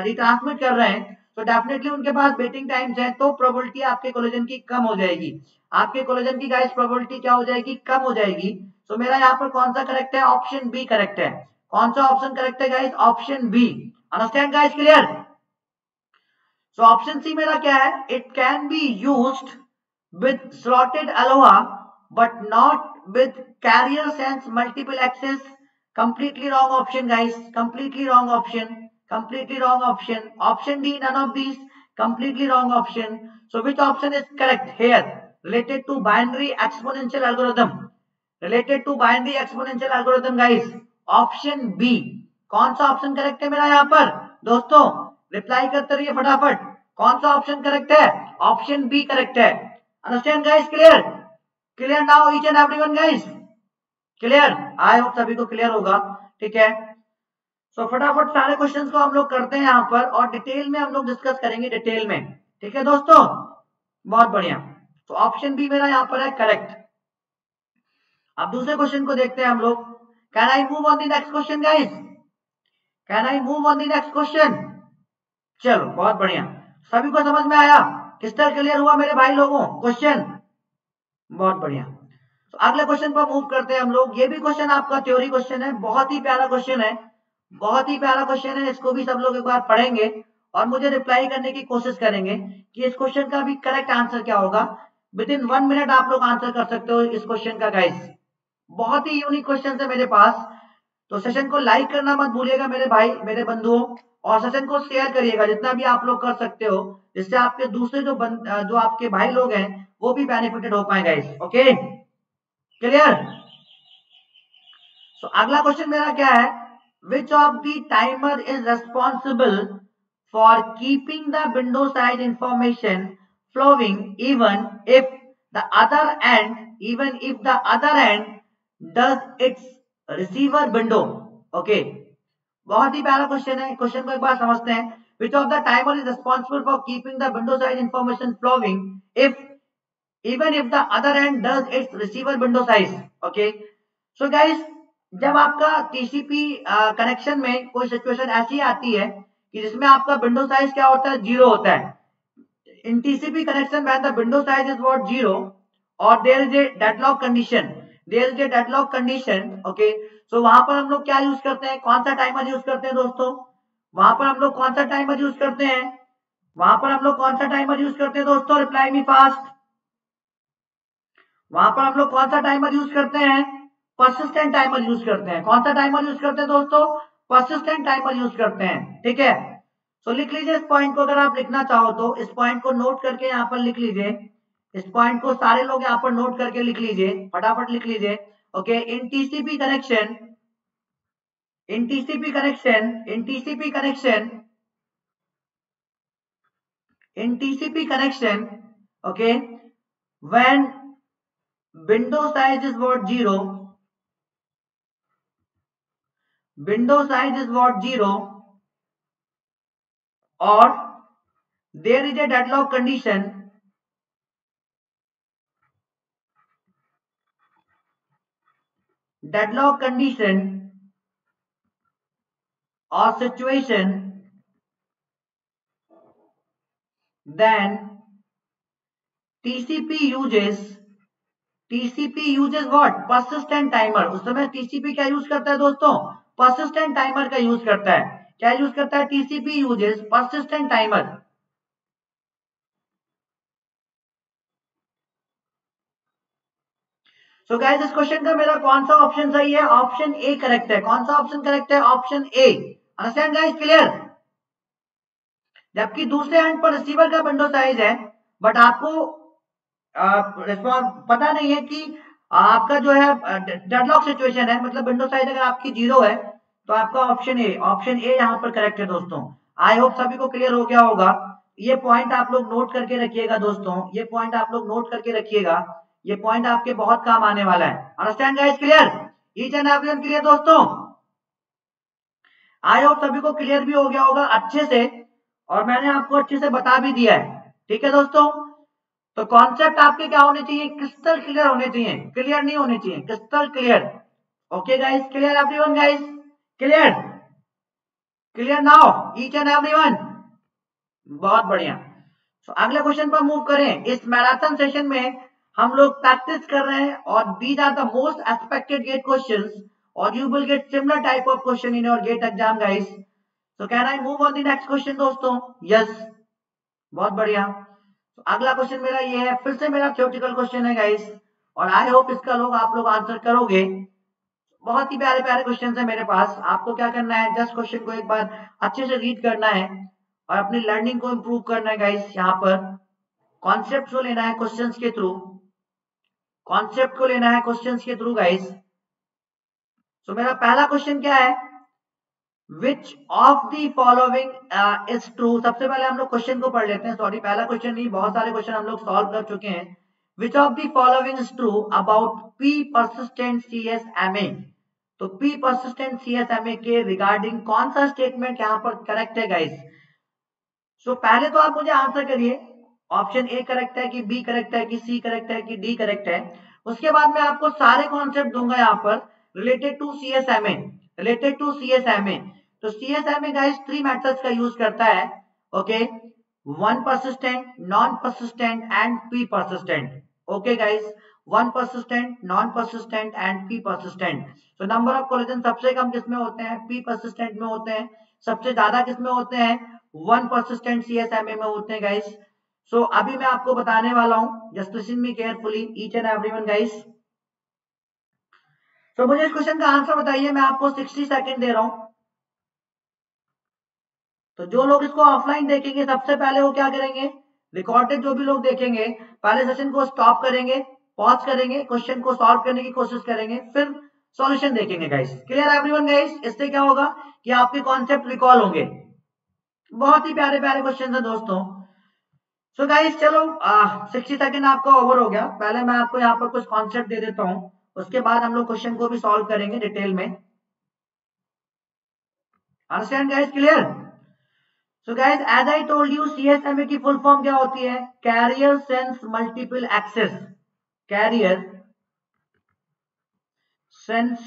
रिट्रांसमिट कर रहे हैं, तो डेफिनेटली उनके पास वेटिंग टाइम्स है, तो प्रोबेबिलिटी आपके कोलिजन की कम हो जाएगी। आपके कोलिजन की गाइस प्रोबेबिलिटी क्या हो जाएगी, कम हो जाएगी। तो मेरा यहाँ पर कौन सा करेक्ट है, ऑप्शन बी करेक्ट है। कौन सा ऑप्शन करेक्ट है guys, option B. Understand guys? Clear? So option C मेरा क्या है, it can be used with slotted aloha but not with carrier sense multiple access. Completely wrong option guys, completely wrong option, completely wrong option. Option D, none of these, completely wrong option. So which option is correct here related to binary exponential algorithm? Related to binary exponential algorithm guys, option B। कौन सा option correct है मेरा यहाँ पर दोस्तों? Reply करते रहिए फटाफट। कौन सा ऑप्शन करेक्ट है? ऑप्शन बी करेक्ट है। Understand guys? Clear? Clear now each and everyone guys? Clear? I hope सभी को क्लियर होगा। ठीक है, सो फटाफट सारे क्वेश्चंस को हम लोग करते हैं यहाँ पर और डिटेल में हम लोग डिस्कस करेंगे डिटेल में। ठीक है दोस्तों, बहुत बढ़िया। तो ऑप्शन बी मेरा यहाँ पर है करेक्ट। अब दूसरे क्वेश्चन को देखते हैं हम लोग। Can I move on the next question guys? Can I move on the next question? चलो बहुत बढ़िया, सभी को समझ में आया, क्रिस्टल क्लियर हुआ मेरे भाई लोगों क्वेश्चन? बहुत बढ़िया। तो अगले क्वेश्चन पर मूव करते हैं हम लोग। ये भी क्वेश्चन आपका थ्योरी क्वेश्चन है, बहुत ही प्यारा क्वेश्चन है, बहुत ही प्यारा क्वेश्चन है। इसको भी सब लोग एक बार पढ़ेंगे और मुझे रिप्लाई करने की कोशिश करेंगे कि इस क्वेश्चन का भी करेक्ट आंसर क्या होगा। विद इन 1 मिनट आप लोग आंसर कर सकते हो इस क्वेश्चन का गाइस। बहुत ही यूनिक क्वेश्चन है मेरे पास। तो सेशन को लाइक करना मत भूलिएगा मेरे भाई मेरे बंधुओं, और सेशन को शेयर करिएगा जितना भी आप लोग कर सकते हो, जिससे आपके दूसरे जो आपके भाई लोग हैं वो भी बेनिफिटेड हो पाए गाइस। Okay, clear? सो अगला क्वेश्चन मेरा क्या है, which of the timer is responsible for keeping the window size information flowing even if the other end does its receiver window? Okay, बहुत ही प्यारा क्वेश्चन है। क्वेश्चन को एक बार समझते हैं। Which of the timer is responsible for keeping the window size information flowing if even if the other end does its receiver window size? Okay, so guys जब आपका टीसीपी कनेक्शन में कोई सिचुएशन ऐसी आती है कि जिसमें आपका विंडो साइज क्या होता है, 0 होता है. In TCP connection when the window size is what 0 or there is a deadlock condition, okay. So वहां पर हम लोग क्या यूज करते हैं, कौन सा टाइमर यूज करते हैं दोस्तों, वहां पर हम लोग कौन सा टाइमर यूज करते हैं, वहां पर हम लोग कौन सा टाइमर यूज करते हैं दोस्तों, रिप्लाई मी फास्ट. वहां पर हम लोग कौन सा टाइमर यूज करते हैं, परसिस्टेंट टाइमर यूज करते हैं. कौन सा टाइमर यूज करते हैं दोस्तों, परसिस्टेंट टाइमर यूज करते हैं. ठीक है. सो लिख लीजिए इस पॉइंट को, अगर आप लिखना चाहो तो इस पॉइंट को नोट करके यहाँ पर लिख लीजिए. इस पॉइंट को सारे लोग यहाँ पर नोट करके लिख लीजिए, फटाफट लिख लीजिए. Okay. In TCP connection, in TCP connection, in TCP connection, in TCP connection, okay, when window size is what 0, window size is what 0 or there is a deadlock condition, deadlock condition or situation, then TCP uses, TCP uses what, persistent timer. उस समय TCP क्या use करता है दोस्तों, persistent timer का use करता है. क्या यूज करता है, TCP uses persistent timer. So guys इस क्वेश्चन का मेरा कौन सा ऑप्शन सही है, ऑप्शन ए करेक्ट है. कौन सा ऑप्शन करेक्ट है, option A. Understand guys, clear. जबकि दूसरे एंड पर रिसीवर का विंडो साइज है, बट आपको पता नहीं है कि आपका जो है डेडलॉक सिचुएशन है, मतलब विंडो साइज अगर आपकी 0 है, तो आपका ऑप्शन ए, ऑप्शन ए यहाँ पर करेक्ट है दोस्तों. आई होप सभी को क्लियर हो गया होगा. ये पॉइंट आप लोग नोट करके रखिएगा दोस्तों, ये पॉइंट आप लोग नोट करके रखिएगा. ये पॉइंट आपके बहुत काम आने वाला है. Understand guys, clear, each and everyone clear दोस्तों. आई होप सभी को क्लियर भी हो गया होगा अच्छे से, और मैंने आपको अच्छे से बता भी दिया है. ठीक है दोस्तों. तो कॉन्सेप्ट आपके क्या होने चाहिए, क्रिस्टल क्लियर होने चाहिए, क्लियर नहीं होने चाहिए, crystal clear. Okay guys, clear everyone guys, clear, clear now each and everyone. बहुत बढ़िया. तो अगले क्वेश्चन पर मूव करें. इस मैराथन सेशन में हम लोग प्रैक्टिस कर रहे हैं, और these are the most expected GATE questions, और you will get similar type of question in your GATE exam guys. So can I move on the next question दोस्तों, यस. बहुत बढ़िया. तो अगला क्वेश्चन मेरा ये है, फिर से मेरा थ्योरेटिकल क्वेश्चन है गाइस, और आई होप इसका लोग आप लोग आंसर करोगे. बहुत ही प्यारे प्यारे क्वेश्चन है मेरे पास. आपको क्या करना है, जस्ट क्वेश्चन को एक बार अच्छे से रीड करना है और अपनी लर्निंग को इंप्रूव करना है गाइस. यहाँ पर कॉन्सेप्ट को लेना है क्वेश्चंस के थ्रू, कॉन्सेप्ट को लेना है क्वेश्चंस के थ्रू गाइस. सो मेरा पहला क्वेश्चन क्या है, which of the following is true. सबसे पहले हम लोग क्वेश्चन को पढ़ लेते हैं. सॉरी, पहला क्वेश्चन नहीं, बहुत सारे क्वेश्चन हम लोग सॉल्व कर चुके हैं. Which of the following is true about P persistent CSMA. तो पी परसिस्टेंट CSMA के रिगार्डिंग कौन सा स्टेटमेंट यहाँ पर करेक्ट है गाइस. सो पहले तो आप मुझे आंसर करिए, ऑप्शन ए करेक्ट है कि बी करेक्ट है कि सी करेक्ट है कि डी करेक्ट है. उसके बाद मैं आपको सारे कॉन्सेप्ट दूंगा यहाँ पर related to CSMA, related to CSMA. तो CSMA गाइस 3 मेथड्स का यूज करता है. Okay, one persistent, non persistent and P persistent. Okay guys, one persistent, non persistent and P persistent. तो नंबर ऑफ कोलिजन सबसे कम किसमें होते हैं, पी परसिस्टेंट में होते हैं. सबसे ज्यादा किसमें होते हैं, वन परसिस्टेंट CSMA में होते हैं गाइस. सो अभी मैं आपको बताने वाला हूं, just listen me carefully each and everyone guys. तो मुझे इस क्वेश्चन का आंसर बताइए. मैं आपको 60 सेकंड दे रहा हूं. तो जो लोग इसको ऑफलाइन देखेंगे, सबसे पहले वो क्या करेंगे, रिकॉर्डेड जो भी लोग देखेंगे, पहले सेशन को स्टॉप करेंगे, पॉज करेंगे, क्वेश्चन को सॉल्व करने की कोशिश करेंगे, फिर सॉल्यूशन देखेंगे गाइस. Clear everyone guys. इससे क्या होगा कि आपके कॉन्सेप्ट रिकॉल होंगे. बहुत ही प्यारे प्यारे क्वेश्चन है दोस्तों. सो गाइस चलो 60 सेकंड आपका ओवर हो गया. पहले मैं आपको यहाँ पर कुछ कॉन्सेप्ट दे देता हूँ, उसके बाद हम लोग क्वेश्चन को भी सॉल्व करेंगे डिटेल में. Understand guys, clear. So guys as I told you, CSMA की फुल फॉर्म क्या होती है, carrier sense multiple access. Carrier sense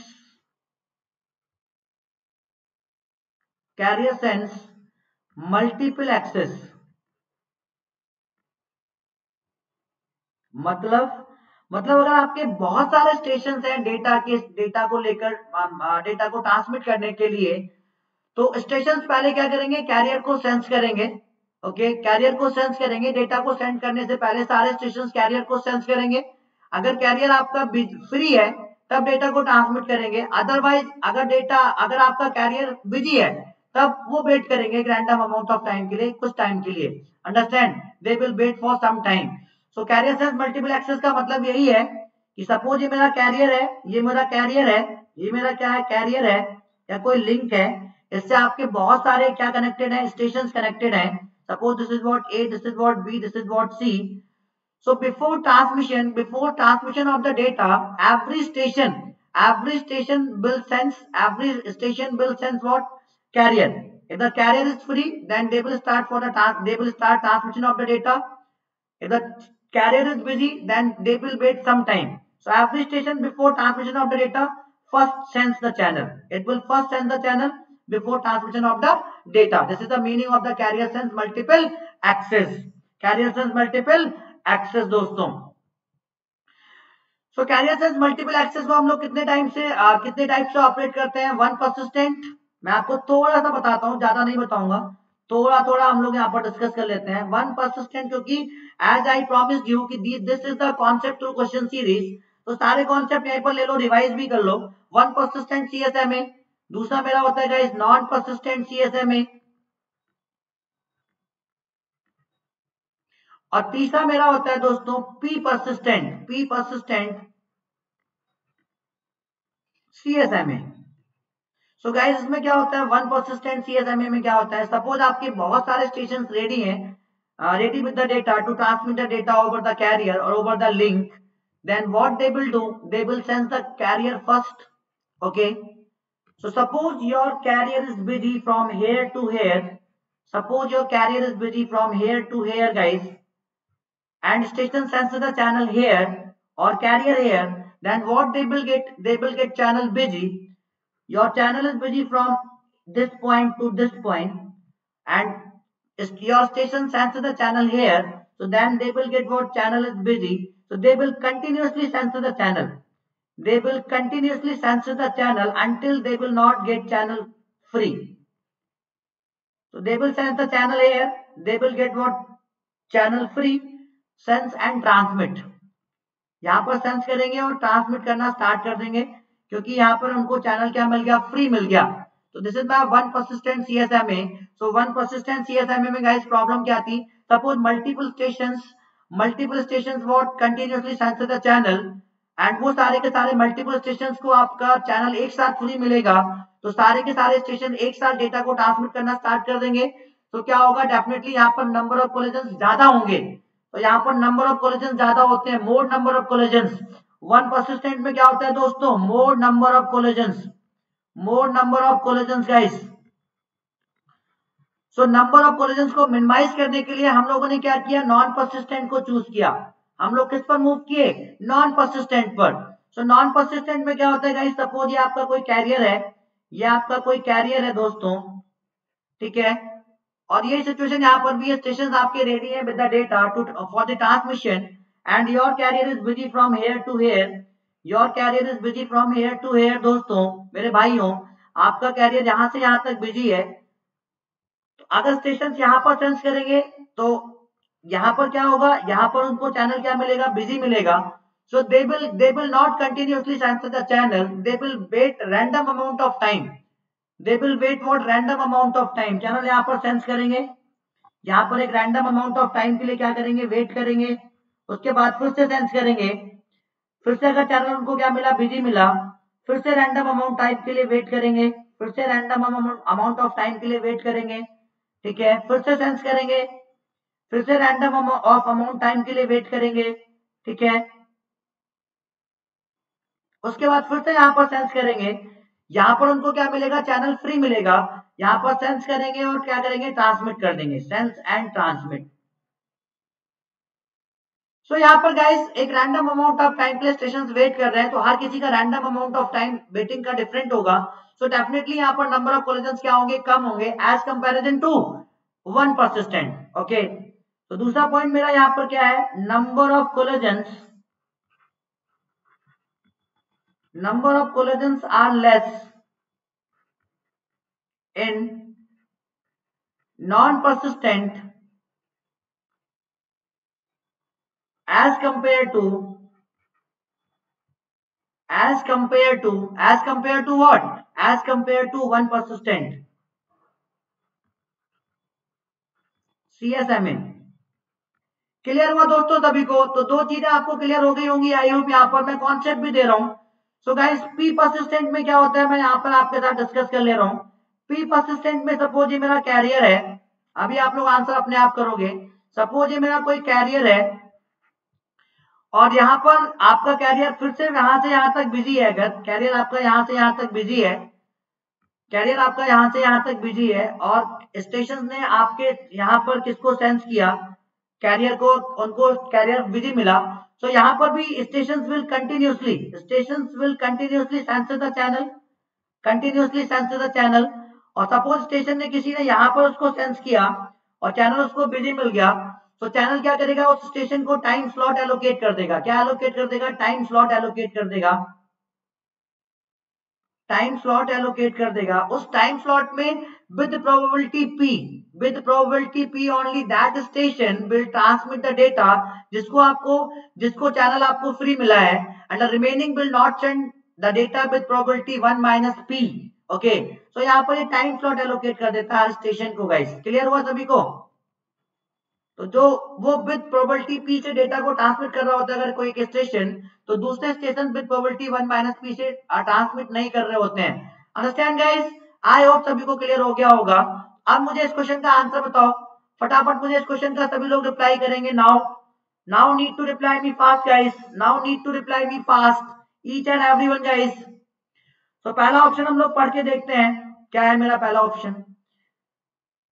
carrier sends multiple access, मतलब अगर आपके बहुत सारे स्टेशन हैं डेटा को लेकर, डेटा को ट्रांसमिट करने के लिए, तो स्टेशन पहले क्या करेंगे, कैरियर को सेंस करेंगे। ओके, कैरियर को सेंस करेंगे, डेटा को सेंड करने से पहले सारे स्टेशन कैरियर को सेंस करेंगे। अगर कैरियर आपका फ्री है तब डेटा को ट्रांसमिट करेंगे, अदरवाइज अगर आपका कैरियर बिजी है तब वो वेट करेंगे रैंडम अमाउंट ऑफ टाइम के लिए, कुछ टाइम के लिए। Understand, they will wait for some time. So carrier sense multiple access का मतलब यही है कि सपोज ये मेरा कैरियर है, ये मेरा क्या है, कैरियर है या कोई लिंक है, इससे आपके बहुत सारे क्या कनेक्टेड है, स्टेशन कनेक्टेड है। Suppose this is what A, this is what B, this is what C. So before transmission of the data, every station will sense what, carrier. If the carrier is free, then they will start transmission of the data. If the carrier is busy, then they will wait some time. So every station before transmission of the data first sends the channel. It will first send the channel before transmission of the data. This is the meaning of the carrier sense multiple access. Carrier sense multiple access दोस्तों। सो carrier sense multiple access को हम लोग कितने type से operate करते हैं। One persistent, मैं आपको थोड़ा सा बताता हूँ, ज्यादा नहीं बताऊंगा, थोड़ा थोड़ा हम लोग यहाँ पर डिस्कस कर लेते हैं। वन परसिस्टेंट, क्योंकि एज आई प्रॉमिस्ड यू कि this is the concept to question series, तो सारे कॉन्सेप्ट यहीं पर ले लो, रिवाइज भी कर लो। वन परसिस्टेंट सीएसएमए, दूसरा मेरा होता है गाइस नॉन परसिस्टेंट सीएसएमए, और तीसरा मेरा होता है दोस्तों P persistent CSMA. So guys इसमें क्या होता है, वन परसिस्टेंट सीएसएमए में क्या होता है, सपोज आपके बहुत सारे स्टेशन रेडी हैं, ready with the data to transmit the data over the carrier और over the link, then what they will do, they will sense the carrier first. Okay, so suppose your carrier is busy from here to here, guys, and station senses the channel here or carrier here, then what they will get channel busy. Your channel is busy from this point to this point, and your station senses the channel here, so then they will get what, channel is busy, so they will continuously sense the channel. They will continuously sense the channel until they will not get channel free. So they will sense the channel here, they will get what, channel free, sense and transmit. यहाँ पर sense करेंगे और transmit करना start कर देंगे, क्योंकि यहाँ पर उनको चैनल क्या मिल गया, फ्री मिल गया। तो this is my one persistent CSMA. So one persistent CSMA में गाइस प्रॉब्लम क्या थी, suppose multiple stations what continuously sense the channel, and वो सारे के सारे मल्टीपल स्टेशंस को आपका चैनल एक साथ फ्री मिलेगा, तो सारे के सारे स्टेशन एक साथ डेटा को ट्रांसमिट करना स्टार्ट कर देंगे। तो क्या होगा, डेफिनेटली यहाँ पर नंबर ऑफ कोलिजन ज्यादा होंगे। तो यहाँ पर नंबर ऑफ कोलिजन ज्यादा होते हैं, मोर number of collision. One persistent में क्या होता है दोस्तों, मोर number of collision guys. So number of collision को मिनिमाइज करने के लिए हम लोगों ने क्या किया, नॉन परसिस्टेंट को चूज किया। हम लोग किस पर मूव किए, नॉन परसिस्टेंट पर। सो नॉन परसिस्टेंट में क्या होता है गाइस, सपोज ये आपका कोई कैरियर है, दोस्तों, ठीक है, और ये सिचुएशन यहाँ पर भी है, स्टेशन आपके रेडी है with the data to for the transmission, and your carrier is busy from here to here. दोस्तों, मेरे भाइयों, आपका कैरियर यहाँ से यहाँ तक बिजी है। तो अगर स्टेशन यहाँ पर सेंस करेंगे तो यहाँ पर क्या होगा, यहाँ पर उनको चैनल क्या मिलेगा, बिजी मिलेगा। So they will not continuously sense the channel, they will wait random amount of time. Channel यहाँ पर सेंस करेंगे, यहाँ पर एक रैंडम अमाउंट ऑफ टाइम के लिए क्या करेंगे, वेट करेंगे। उसके बाद फिर से सेंस करेंगे, फिर से अगर चैनल उनको क्या मिला, बिजी मिला, फिर से रैंडम अमाउंट टाइम के लिए वेट करेंगे, ठीक है, फिर से सेंस करेंगे, फिर से रैंडम ऑफ अमाउंट टाइम के लिए वेट करेंगे, ठीक है। उसके बाद फिर से यहाँ पर सेंस करेंगे, यहाँ पर उनको क्या मिलेगा, चैनल फ्री मिलेगा। यहाँ पर सेंस करेंगे और क्या करेंगे, ट्रांसमिट कर देंगे, सेंस एंड ट्रांसमिट। सो यहाँ पर गाइस एक रैंडम अमाउंट ऑफ टाइम के लिए स्टेशन वेट कर रहे हैं, तो हर किसी का random amount of time waiting का डिफरेंट होगा। सो डेफिनेटली यहाँ पर नंबर ऑफ कोलिजन क्या होंगे, कम होंगे as comparison to one persistent. Okay, तो दूसरा पॉइंट मेरा यहाँ पर क्या है, number of collisions are less in non-persistent as compared to what, as compared to one persistent CSMA। Clear हुआ दोस्तों सभी को? तो दो चीजें आपको क्लियर हो गई होंगी आई होप। यहाँ पर मैं कॉन्सेप्ट भी दे रहा हूँ। सो गाइस पी परसिस्टेंट में क्या होता है, मैं यहाँ पर आपके साथ डिस्कस कर ले रहा हूँ। पी परसिस्टेंट में सपोज ये मेरा कैरियर है, अभी आप लोग आंसर अपने आप करोगे। सपोज ये मेरा कोई कैरियर है और यहाँ पर आपका कैरियर फिर से यहाँ से यहाँ तक बिजी है। अगर कैरियर आपका यहाँ से यहाँ तक बिजी है, कैरियर आपका यहाँ से यहाँ तक बिजी है और स्टेशन ने आपके यहाँ पर किसको सेंस किया, कैरियर को, उनको कैरियर बिजी मिला। सो यहाँ पर भी stations will continuously sense the channel, और सपोज स्टेशन ने किसी ने यहाँ पर उसको सेंस किया और चैनल उसको बिजी मिल गया, तो चैनल क्या करेगा, उस स्टेशन को टाइम स्लॉट एलोकेट कर देगा। क्या एलोकेट कर देगा, टाइम स्लॉट एलोकेट कर देगा। टाइम स्लॉट एलोकेट कर देगा। उस टाइम स्लॉट में with probability P only that station will transmit the data, जिसको चैनल आपको फ्री मिला है, and the remaining will not send the data with probability 1 minus P. Okay, so यहाँ पर ये टाइम स्लॉट एलोकेट कर देता है हर स्टेशन को। गाइस क्लियर हुआ सभी को? तो जो वो विद प्रोबेबिलिटी पी से डेटा को ट्रांसमिट कर रहा होता है अगर कोई एक स्टेशन, तो दूसरे station with probability 1 minus P से ट्रांसमिट नहीं कर रहे होते हैं। Understand guys? आई होप सभी को क्लियर हो गया होगा। अब मुझे इस क्वेश्चन का आंसर बताओ फटाफट। मुझे इस क्वेश्चन का सभी लोग रिप्लाई करेंगे। Now need to reply me fast guys, now need to reply me fast each and everyone guys. तो पहला ऑप्शन हम लोग पढ़ के देखते हैं, क्या है मेरा पहला option.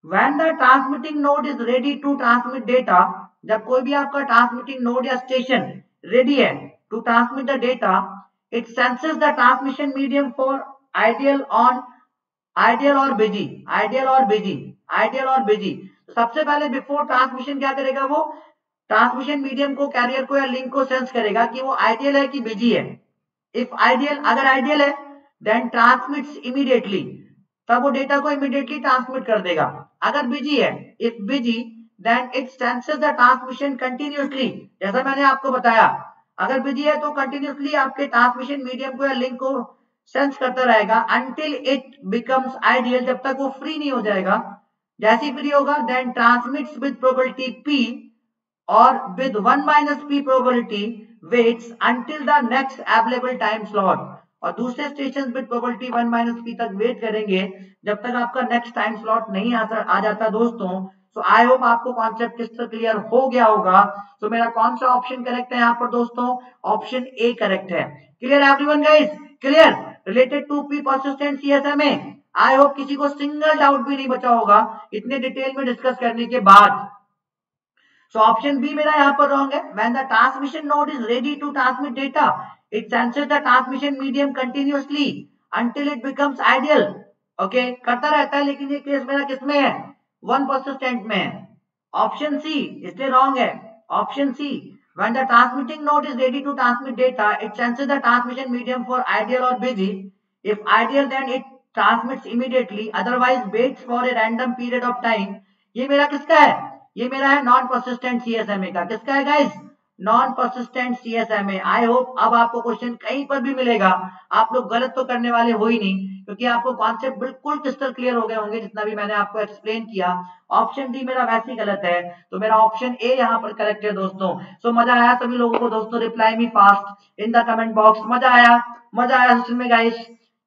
When the transmitting node is ready to transmit data, जब कोई भी आपका ट्रांसमिटिंग नोड या स्टेशन रेडी है to transmit the data, it senses the transmission medium for ideal और बिजी। तो सबसे पहले बिफोर ट्रांसमिशन क्या करेगा, वो ट्रांसमिशन मीडियम को, कैरियर को या लिंक को सेंस करेगा कि वो आइडियल है कि बिजी है। अगर आइडियल है देन ट्रांसमिट्स इमीडिएटली, तब वो डेटा को इमीडिएटली ट्रांसमिट कर देगा। अगर बिजी है, if busy then it senses the transmission continuously. जैसा मैंने आपको बताया, अगर बिजी है तो कंटिन्यूअसली आपके ट्रांसमिशन मीडियम को या लिंक को सेंस करता रहेगा अंटिल इट बिकम्स आइडियल, जब तक वो फ्री नहीं हो जाएगा। जैसे ही फ्री होगा then transmits with probability P और with 1 minus P probability waits until the next available time slot, और दूसरे station with probability 1 minus P तक वेट करेंगे जब तक आपका नेक्स्ट टाइम स्लॉट नहीं आ जाता दोस्तों। सो आई होप आपको कॉन्सेप्ट क्लियर हो गया होगा। तो मेरा कौन सा ऑप्शन करेक्ट है यहाँ पर दोस्तों, ऑप्शन ए करेक्ट है। Clear everyone guys? Clear related to P persistent CSMA? I hope किसी को सिंगल डाउट भी नहीं बचा होगा इतने डिटेल में डिस्कस करने के बाद। So option B मेरा यहाँ पर रॉन्ग है। When the transmission node is ready to transmit data, it senses the transmission medium continuously until it becomes ideal. Okay, करता रहता है, लेकिन ये केस मेरा किसमें है, वन परसिस्टेंट में है। ऑप्शन सी इसलिए रॉन्ग है। Option C, when the transmitting node is ready to transmit data, it senses the transmission medium for ideal or busy. If ideal, then it transmits immediately. Otherwise, waits for a random period of time. ये मेरा किसका है, ये मेरा है non persistent CSMA का। किसका है guys, non persistent CSMA. I hope अब आपको क्वेश्चन कहीं पर भी मिलेगा आप लोग गलत तो करने वाले हो ही नहीं, क्योंकि आपको कॉन्सेप्ट बिल्कुल क्रिस्टल क्लियर हो गए होंगे जितना भी मैंने आपको एक्सप्लेन किया। ऑप्शन डी मेरा वैसे ही गलत है, तो मेरा ऑप्शन ए यहाँ पर करेक्ट है दोस्तों। सो मजा आया सभी लोगों को दोस्तों, reply me fast in the comment box. मजा आया सेशन में गाइस,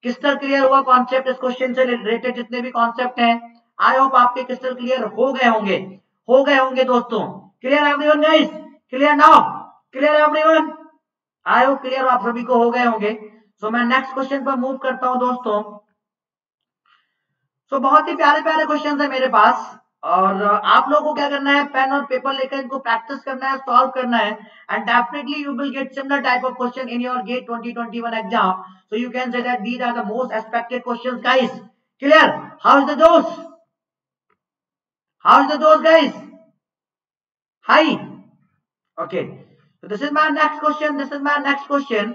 क्रिस्टल क्लियर हुआ कॉन्सेप्ट। इस क्वेश्चन से रिलेटेड जितने भी कॉन्सेप्ट हैं आई होप आपके क्रिस्टल क्लियर हो गए होंगे दोस्तों। Clear everyone guys? Clear now? Clear everyone? I hope clear आप सभी को हो गए होंगे। सो मैं नेक्स्ट क्वेश्चन पर मूव करता हूं दोस्तों। सो बहुत ही प्यारे प्यारे क्वेश्चन है मेरे पास। और आप लोगों को क्या करना है, पेन और पेपर लेकर इनको प्रैक्टिस करना है, सॉल्व करना है, and definitely you will get similar type of question in your GATE 2021 exam. So you can say that these are the most expected questions guys. Clear? How is the जोश? How is the जोश guys? High. Okay, so this is my next question. This is my next question.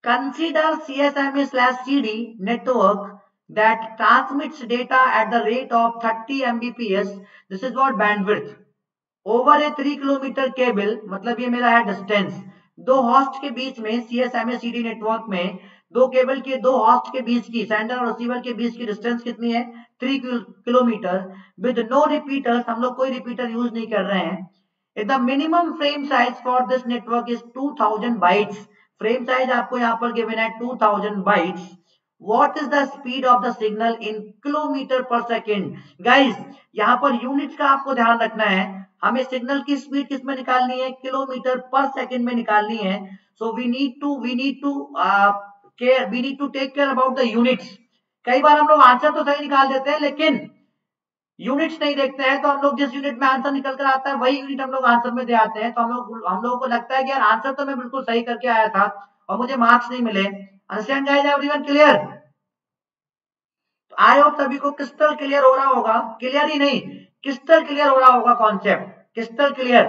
Consider CSMA/CD network that transmits data at the rate of 30 Mbps. This is what bandwidth. Over a 3 kilometre cable, मतलब ये मेरा है distance, दो host के बीच में CSMA/CD network में दो केबल के दो हॉस्ट के बीच की, सेंडर और रिसीवर के बीच की डिस्टेंस कितनी है? 3 किलोमीटर. विद नो रिपीटर्स, हम लोग कोई रिपीटर यूज नहीं कर रहे हैं. The minimum frame size for this network is 2000 bytes. Frame size आपको यहाँ पर given है 2000 bytes. What is the speed of the signal in kilometer per second? Guys, यहाँ पर units का आपको ध्यान रखना है. हमें सिग्नल की स्पीड किस में निकालनी है? किलोमीटर पर सेकंड में निकालनी है. So we need to take care about the units. कई बार हम लोग आंसर तो सही निकाल देते हैं, लेकिन यूनिट्स नहीं देखते हैं, तो हम लोग जिस यूनिट में आंसर निकल कर आता है वही यूनिट हम लोग आंसर में दे आते हैं. तो हम लोगों को लगता है कि यार आंसर तो मैं बिल्कुल सही करके आया था और मुझे मार्क्स नहीं मिले. Understand guys? Everyone clear? I hope सभी को क्रिस्टल क्लियर हो रहा होगा. क्लियर ही नहीं, क्रिस्टल क्लियर हो रहा होगा concept. Crystal clear.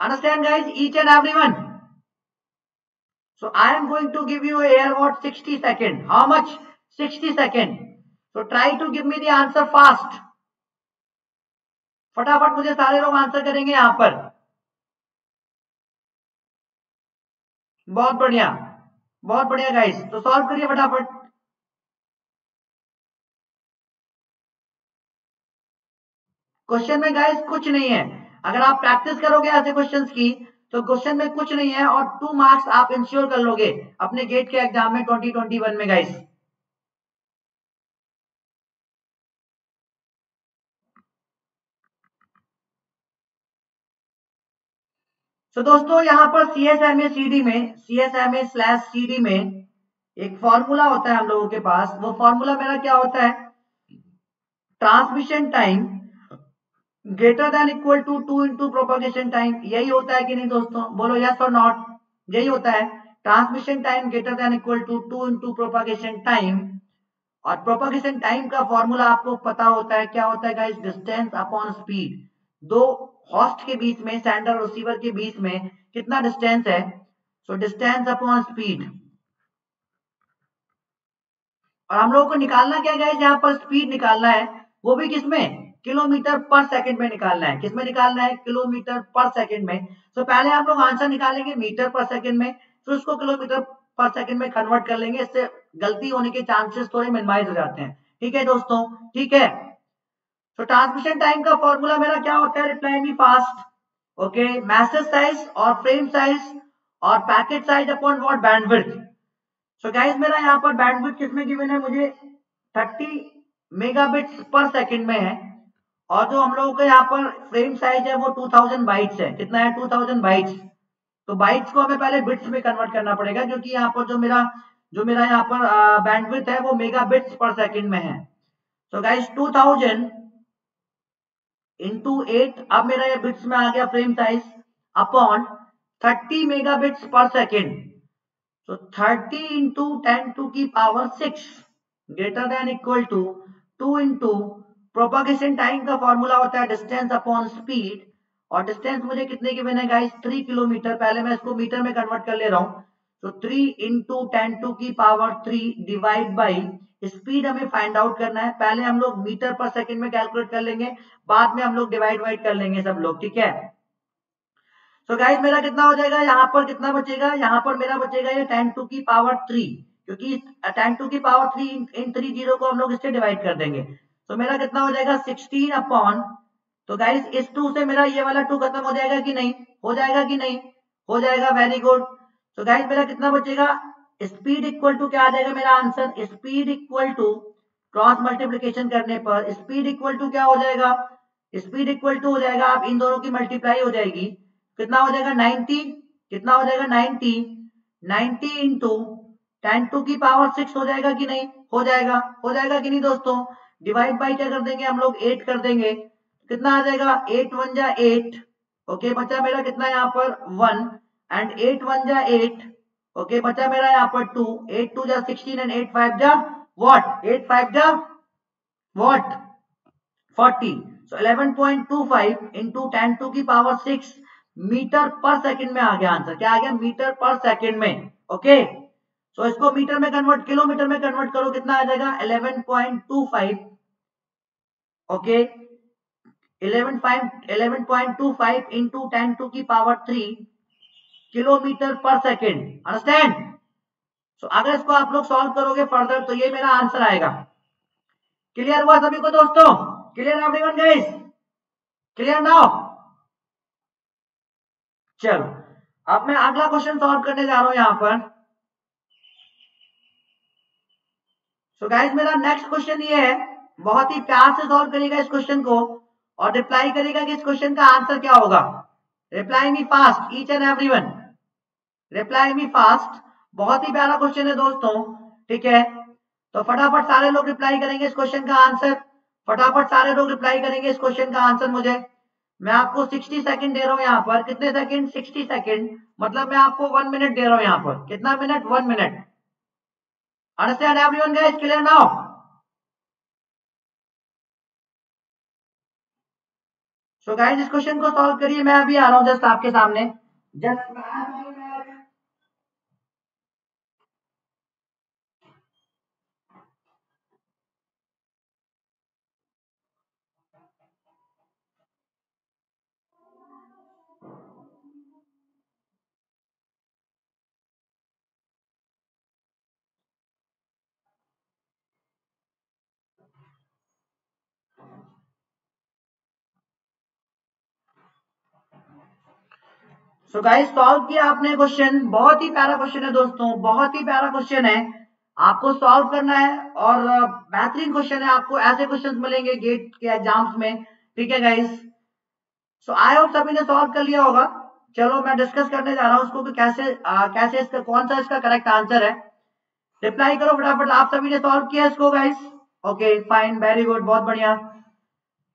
Understand guys, each and everyone? So I am going to give you here what 60 seconds. How much? 60 seconds. So try to give me the answer fast. फटाफट मुझे सारे लोग answer करेंगे यहां पर. बहुत बढ़िया, बहुत बढ़िया गाइस. तो सॉल्व करिए फटाफट. क्वेश्चन में गाइस कुछ नहीं है. अगर आप प्रैक्टिस करोगे ऐसे क्वेश्चंस की तो क्वेश्चन में कुछ नहीं है, और 2 मार्क्स आप इंश्योर कर लोगे अपने गेट के एग्जाम में 2021 में गाइस. तो दोस्तों यहाँ पर CSMA/CD में एक फॉर्मूला होता है हम लोगों के पास. वो फॉर्मूला मेरा क्या होता है? Transmission time greater than equal to 2 into propagation time. यही होता है कि नहीं दोस्तों? बोलो यस और नॉट. यही होता है. Transmission time greater than equal to 2 into propagation time. और प्रोपगेशन टाइम का फॉर्मूला आपको पता होता है. क्या होता है गाइस? Distance upon speed. दो हॉस्ट के बीच में, सेंडर और रिसीवर के बीच में कितना डिस्टेंस है? So distance upon speed. और हम लोगों को निकालना क्या गाइस? यहाँ पर स्पीड निकालना है, वो भी किसमें? किलोमीटर पर सेकंड में निकालना है. किसमें निकालना है? किलोमीटर पर सेकंड में. तो पहले हम लोग आंसर निकालेंगे मीटर पर सेकंड में, फिर उसको किलोमीटर पर सेकंड में कन्वर्ट कर लेंगे. इससे गलती होने के चांसेस थोड़े मिनिमाइज हो जाते हैं. ठीक है दोस्तों? ठीक है. तो ट्रांसमिशन टाइम का फॉर्मूला मेरा क्या होता है? Reply me fast. Okay, message size और फ्रेम साइज और packet size upon what? Bandwidth. So guys मेरा यहाँ पर बैंडविड्थ किसमें गिवन है? मुझे 30 मेगाबिट्स पर सेकंड में है. और जो हम लोगों का यहाँ पर फ्रेम साइज है वो 2000 बाइट्स है. कितना है? 2000 बाइट्स. तो बाइट्स को हमें पहले बिट्स में कन्वर्ट करना पड़ेगा, क्योंकि यहाँ पर जो मेरा यहाँ पर बैंडविड्थ है वो मेगाबिट्स पर सेकंड में है. सो गाइस 2000 इंटू 8, अब मेरा ये बिट्स में आ गया frame size, upon 30 megabits per second. So 30 into 10 to की power 6 greater than equal to 2 into propagation time का फॉर्मूला होता है डिस्टेंस अपॉन स्पीड. और डिस्टेंस मुझे कितने की बने गाइस? 3 किलोमीटर. पहले मैं इसको मीटर में कन्वर्ट कर ले रहा हूं. तो 3 इंटू 10 टू की पावर 3 डिवाइड बाई स्पीड हमें फाइंड आउट करना है. पहले हम लोग मीटर पर सेकंड में कैलकुलेट कर लेंगे, बाद में हम लोग डिवाइड कर लेंगे सब लोग. ठीक है. तो गाइस मेरा कितना हो जाएगा? यहाँ पर कितना बचेगा? यहाँ पर मेरा बचेगा ये 10 टू की पावर 3, क्योंकि 10 टू की पावर 3 इन 3 जीरो को हम लोग इससे डिवाइड कर देंगे. तो मेरा कितना हो जाएगा? 16 अपॉन. तो गाइस इस 2 से मेरा ये वाला 2 खत्म हो जाएगा कि नहीं? हो जाएगा कि नहीं? हो जाएगा. Very good. तो गाइस मेरा कितना बचेगा? स्पीड इक्वल टू क्या आ जाएगा मेरा answer? Speed equal to cross multiplication करने पर स्पीड इक्वल टू क्या हो जाएगा? स्पीड इक्वल टू हो जाएगा, आप इन दोनों की मल्टीप्लाई हो जाएगी. कितना हो जाएगा? 90. कितना हो जाएगा? 90. 90 इंटू 10 टू की पावर 6 हो जाएगा कि नहीं? हो जाएगा. हो जाएगा कि नहीं दोस्तों? डिवाइड बाई क्या कर देंगे हम लोग 8 कर देंगे, कितना आ जाएगा 8 1 जा 8, ओके बचा मेरा कितना यहाँ पर 1 एंड 8 1 जा 8, ओके बचा मेरा यहाँ पर 2, 8 2 जा 16 एंड 8 5 जा व्हाट 8 5 जा व्हाट 40, so 11.25 into 10 टू की पावर 6 मीटर पर सेकंड में आ गया आंसर, क्या आ गया मीटर पर सेकंड में, ओके सो इसको मीटर में कन्वर्ट किलोमीटर में कन्वर्ट करो कितना आ जाएगा 11.25, ओके 11.25 into 10 टू की पावर 3 किलोमीटर पर सेकंड, अंडरस्टैंड। सो अगर इसको आप लोग सॉल्व करोगे फर्दर तो ये मेरा आंसर आएगा। क्लियर हुआ सभी को दोस्तों? Clear everyone guys? Clear now? चलो अब मैं अगला क्वेश्चन सॉल्व करने जा रहा हूं यहां पर। सो गाइस मेरा नेक्स्ट क्वेश्चन ये है, बहुत ही प्यार से सॉल्व करिएगा इस क्वेश्चन को और रिप्लाई करिएगा कि इस क्वेश्चन का आंसर क्या होगा। Reply me fast each and everyone, reply me fast. बहुत ही प्यारा क्वेश्चन है दोस्तों, ठीक है तो फटाफट सारे लोग रिप्लाई करेंगे इस क्वेश्चन का आंसर, फटाफट सारे लोग रिप्लाई करेंगे इस क्वेश्चन का आंसर मुझे। मैं आपको 60 सेकंड दे रहा हूं यहाँ पर, कितने सेकंड 60 सेकंड, मतलब मैं आपको 1 मिनट दे रहा हूं यहाँ पर, कितना minute 1 minute. Understand everyone guys? Clear now? So guys इस क्वेश्चन को सॉल्व करिए, मैं अभी आ रहा हूं जस्ट आपके सामने, जस्ट सो गाइस सॉल्व किया आपने क्वेश्चन, बहुत ही प्यारा क्वेश्चन है दोस्तों, बहुत ही प्यारा क्वेश्चन है, आपको सॉल्व करना है और बेहतरीन क्वेश्चन है, आपको ऐसे क्वेश्चंस मिलेंगे गेट के एग्जाम्स में, ठीक है गाइस। सो आई होप सभी ने सॉल्व कर लिया होगा। चलो मैं डिस्कस करने जा रहा हूं उसको कि कैसे इसका कौन सा इसका करेक्ट आंसर है। रिप्लाई करो फटाफट, आप सभी ने सॉल्व किया इसको guys? Okay fine very good बहुत बढ़िया।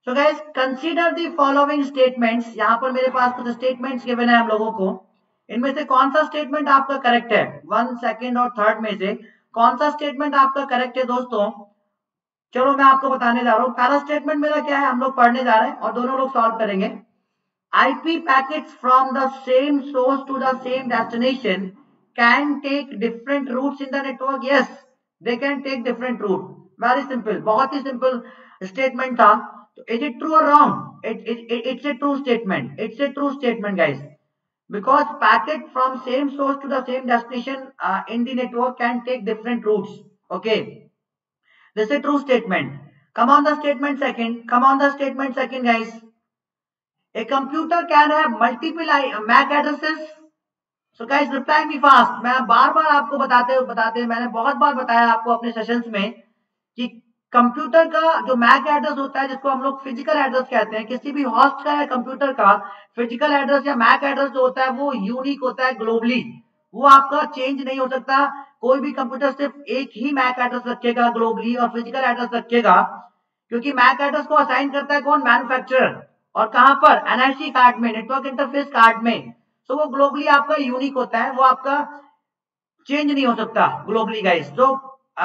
So guys consider the following statements, यहां पर मेरे पास कुछ स्टेटमेंट्स गिवन है हम लोगों को, इनमें से कौन सा स्टेटमेंट आपका करेक्ट है, 1 सेकंड और थर्ड में से कौन सा स्टेटमेंट आपका करेक्ट है दोस्तों। चलो मैं आपको बताने जा रहा हूं, पहला स्टेटमेंट मेरा क्या है, हम लोग पढ़ने जा रहे हैं और दोनों लोग सॉल्व करेंगे। IP packets from the same source to the same destination can take different routes in the network. Yes, they can take different route. Very simple, बहुत ही simple statement था। तो is it true or wrong? It's a true statement. It's a true statement, guys. Because packet from same source to the same destination in the network can take different routes. Okay, this is a true statement. Come on the statement second. Come on the statement second, guys. A computer can have multiple MAC addresses. So guys reply me fast. मैं बार बार आपको बताते मैंने बहुत बार बताया आपको अपने sessions में कि कंप्यूटर का जो मैक एड्रेस होता है, जिसको हम लोग फिजिकल एड्रेस कहते हैं, किसी भी होस्ट का या कंप्यूटर का फिजिकल एड्रेस या मैक एड्रेस जो होता है वो यूनिक होता है ग्लोबली, वो आपका चेंज नहीं हो सकता। कोई भी कंप्यूटर सिर्फ एक ही मैक एड्रेस रखेगा ग्लोबली और फिजिकल एड्रेस रखेगा, क्योंकि मैक एड्रेस को असाइन करता है कौन, मैन्युफैक्चरर, और कहां पर एनआईसी कार्ड में, नेटवर्क इंटरफेस कार्ड में। सो वो ग्लोबली आपका यूनिक होता है, वो आपका चेंज नहीं हो सकता ग्लोबली गाइस। तो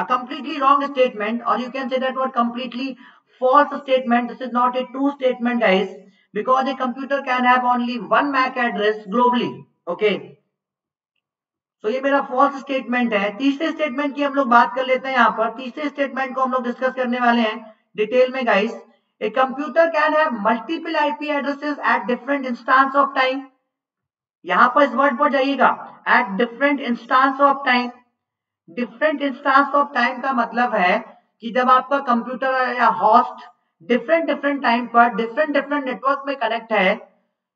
completely wrong statement, or you can say that what completely false statement. This is not a true statement guys, because a computer can have only one MAC address globally. Okay, तो ये मेरा false statement है। तीसरे statement की हम लोग बात कर लेते हैं, यहाँ पर तीसरे स्टेटमेंट को हम लोग डिस्कस करने वाले हैं डिटेल में guys. A computer can have multiple IP addresses at different instance of time, यहां पर इस वर्ड पर जाइएगा, at different instance of time. Different instance of time का मतलब है कि जब आपका कंप्यूटर या होस्ट डिफरेंट डिफरेंट टाइम पर डिफरेंट डिफरेंट नेटवर्क में कनेक्ट है,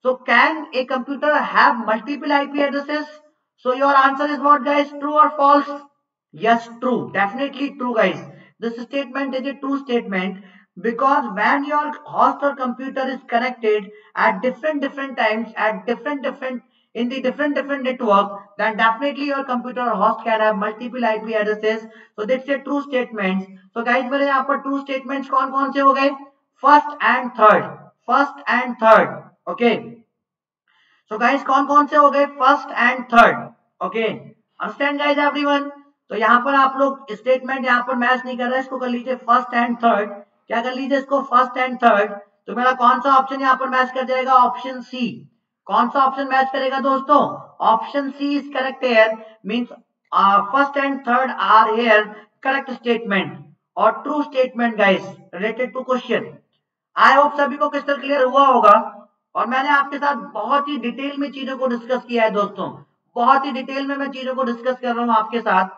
so can a computer have multiple IP addresses? So your answer is what guys, true or false? Yes, true, definitely true guys. This statement is a true statement, because when your host or computer is connected at different different times at different different in the different network, then definitely your computer host can have multiple IP addresses. So that's a true statement. So guys मेरे यहाँ पर true statements कौन कौन से हो गए? First and third. First and third. Okay. So guys कौन कौन से हो गए? First and third. Okay. Understand guys everyone? तो यहाँ पर आप लोग स्टेटमेंट यहाँ पर मैच नहीं कर रहे, इसको कर लीजिए फर्स्ट एंड थर्ड. क्या कर लीजिए इसको? First and third. तो मेरा कौन सा ऑप्शन यहाँ पर मैच कर जाएगा? Option C. कौन सा ऑप्शन मैच करेगा दोस्तों? Option C is correct here. Means first and third are here correct statement और true statement guys related to question. I hope सभी को क्रिस्टल क्लियर हुआ होगा और मैंने आपके साथ बहुत ही डिटेल में चीजों को डिस्कस किया है दोस्तों. बहुत ही डिटेल में मैं चीजों को डिस्कस कर रहा हूं आपके साथ.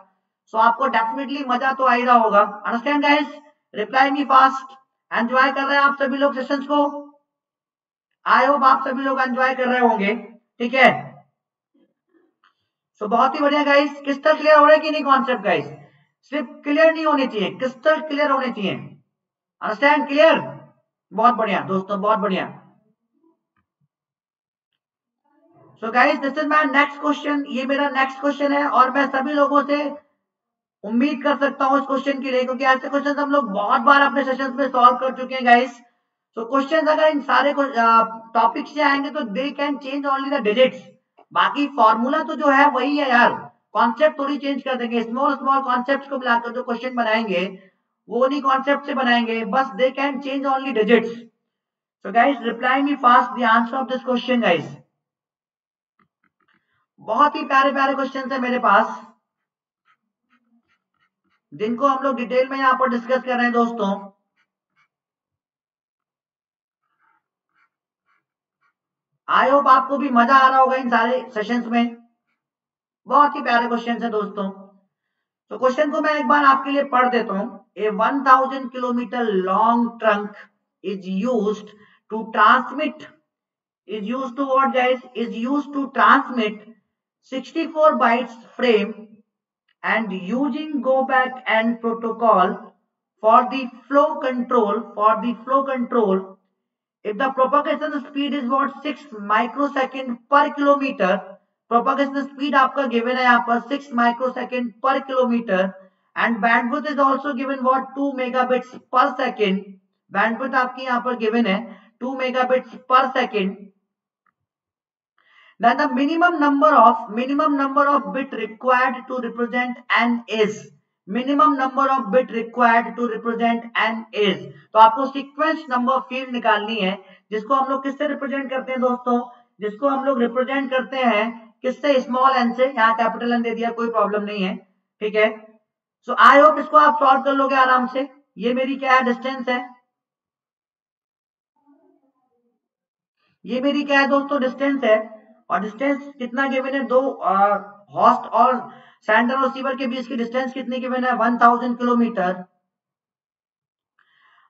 सो आपको डेफिनेटली मजा तो आ ही रहा होगा. Understand guys? Reply me fast. Enjoy कर रहे हैं आप सभी लोग सेशंस को? आई होप आप सभी लोग एंजॉय कर रहे होंगे. ठीक है. सो बहुत ही बढ़िया गाइस. क्रिस्टल क्लियर हो रहा है कि नहीं कॉन्सेप्ट गाइस? सिर्फ क्लियर नहीं होने चाहिए, क्रिस्टल क्लियर होने चाहिए. अंडरस्टैंड? क्लियर? बहुत बढ़िया दोस्तों, बहुत बढ़िया. So guys this is my next question. ये मेरा नेक्स्ट क्वेश्चन है और मैं सभी लोगों से उम्मीद कर सकता हूं इस क्वेश्चन के लिए, क्योंकि ऐसे क्वेश्चन हम लोग बहुत बार अपने सेशंस में सॉल्व कर चुके हैं गाइस. सो क्वेश्चन अगर इन सारे टॉपिक से आएंगे तो they can change only the digits. बाकी फॉर्मूला तो जो है वही है यार. कॉन्सेप्ट थोड़ी चेंज कर देंगे. स्मॉल स्मॉल कॉन्सेप्ट को मिलाकर जो क्वेश्चन बनाएंगे वो नहीं कॉन्सेप्ट से बनाएंगे. बस they can change only digits. So guys reply me fast the answer of this question guys. बहुत ही प्यारे प्यारे क्वेश्चन है मेरे पास जिनको हम लोग डिटेल में यहां पर डिस्कस कर रहे हैं दोस्तों. आई होप आपको भी मजा आ रहा होगा इन सारे सेशंस में. बहुत ही प्यारे क्वेश्चन है दोस्तों. तो क्वेश्चन को मैं एक बार आपके लिए पढ़ देता हूं. A 1000 kilometre long trunk is used to transmit is used to what guys? Is used to transmit 64 bytes frame and using go back and protocol for the flow control. If the propagation speed is what 6 microsecond per kilometer, propagation speed आपका given है यहाँ पर 6 microsecond per kilometer and bandwidth is also given what 2 megabits per second. bandwidth आपकी यहाँ पर given है 2 megabits per second. Then the minimum number of bit required to represent n is minimum number of bit required to represent n is. तो आपको sequence number field निकालनी है जिसको हम लोग किससे रिप्रेजेंट करते हैं दोस्तों? जिसको हम लोग रिप्रेजेंट करते हैं किससे? स्मॉल एन से. यहाँ कैपिटल एन दे दिया, कोई प्रॉब्लम नहीं है. ठीक है. सो आई होप इसको आप सॉल्व कर लोगे आराम से. ये मेरी क्या है? डिस्टेंस है. ये मेरी क्या है दोस्तों? डिस्टेंस है. और डिस्टेंस कितना गिवन है? दो होस्ट और सेंडर और रिसीवर के बीच की डिस्टेंस कितनी गिवन है? 1000 किलोमीटर.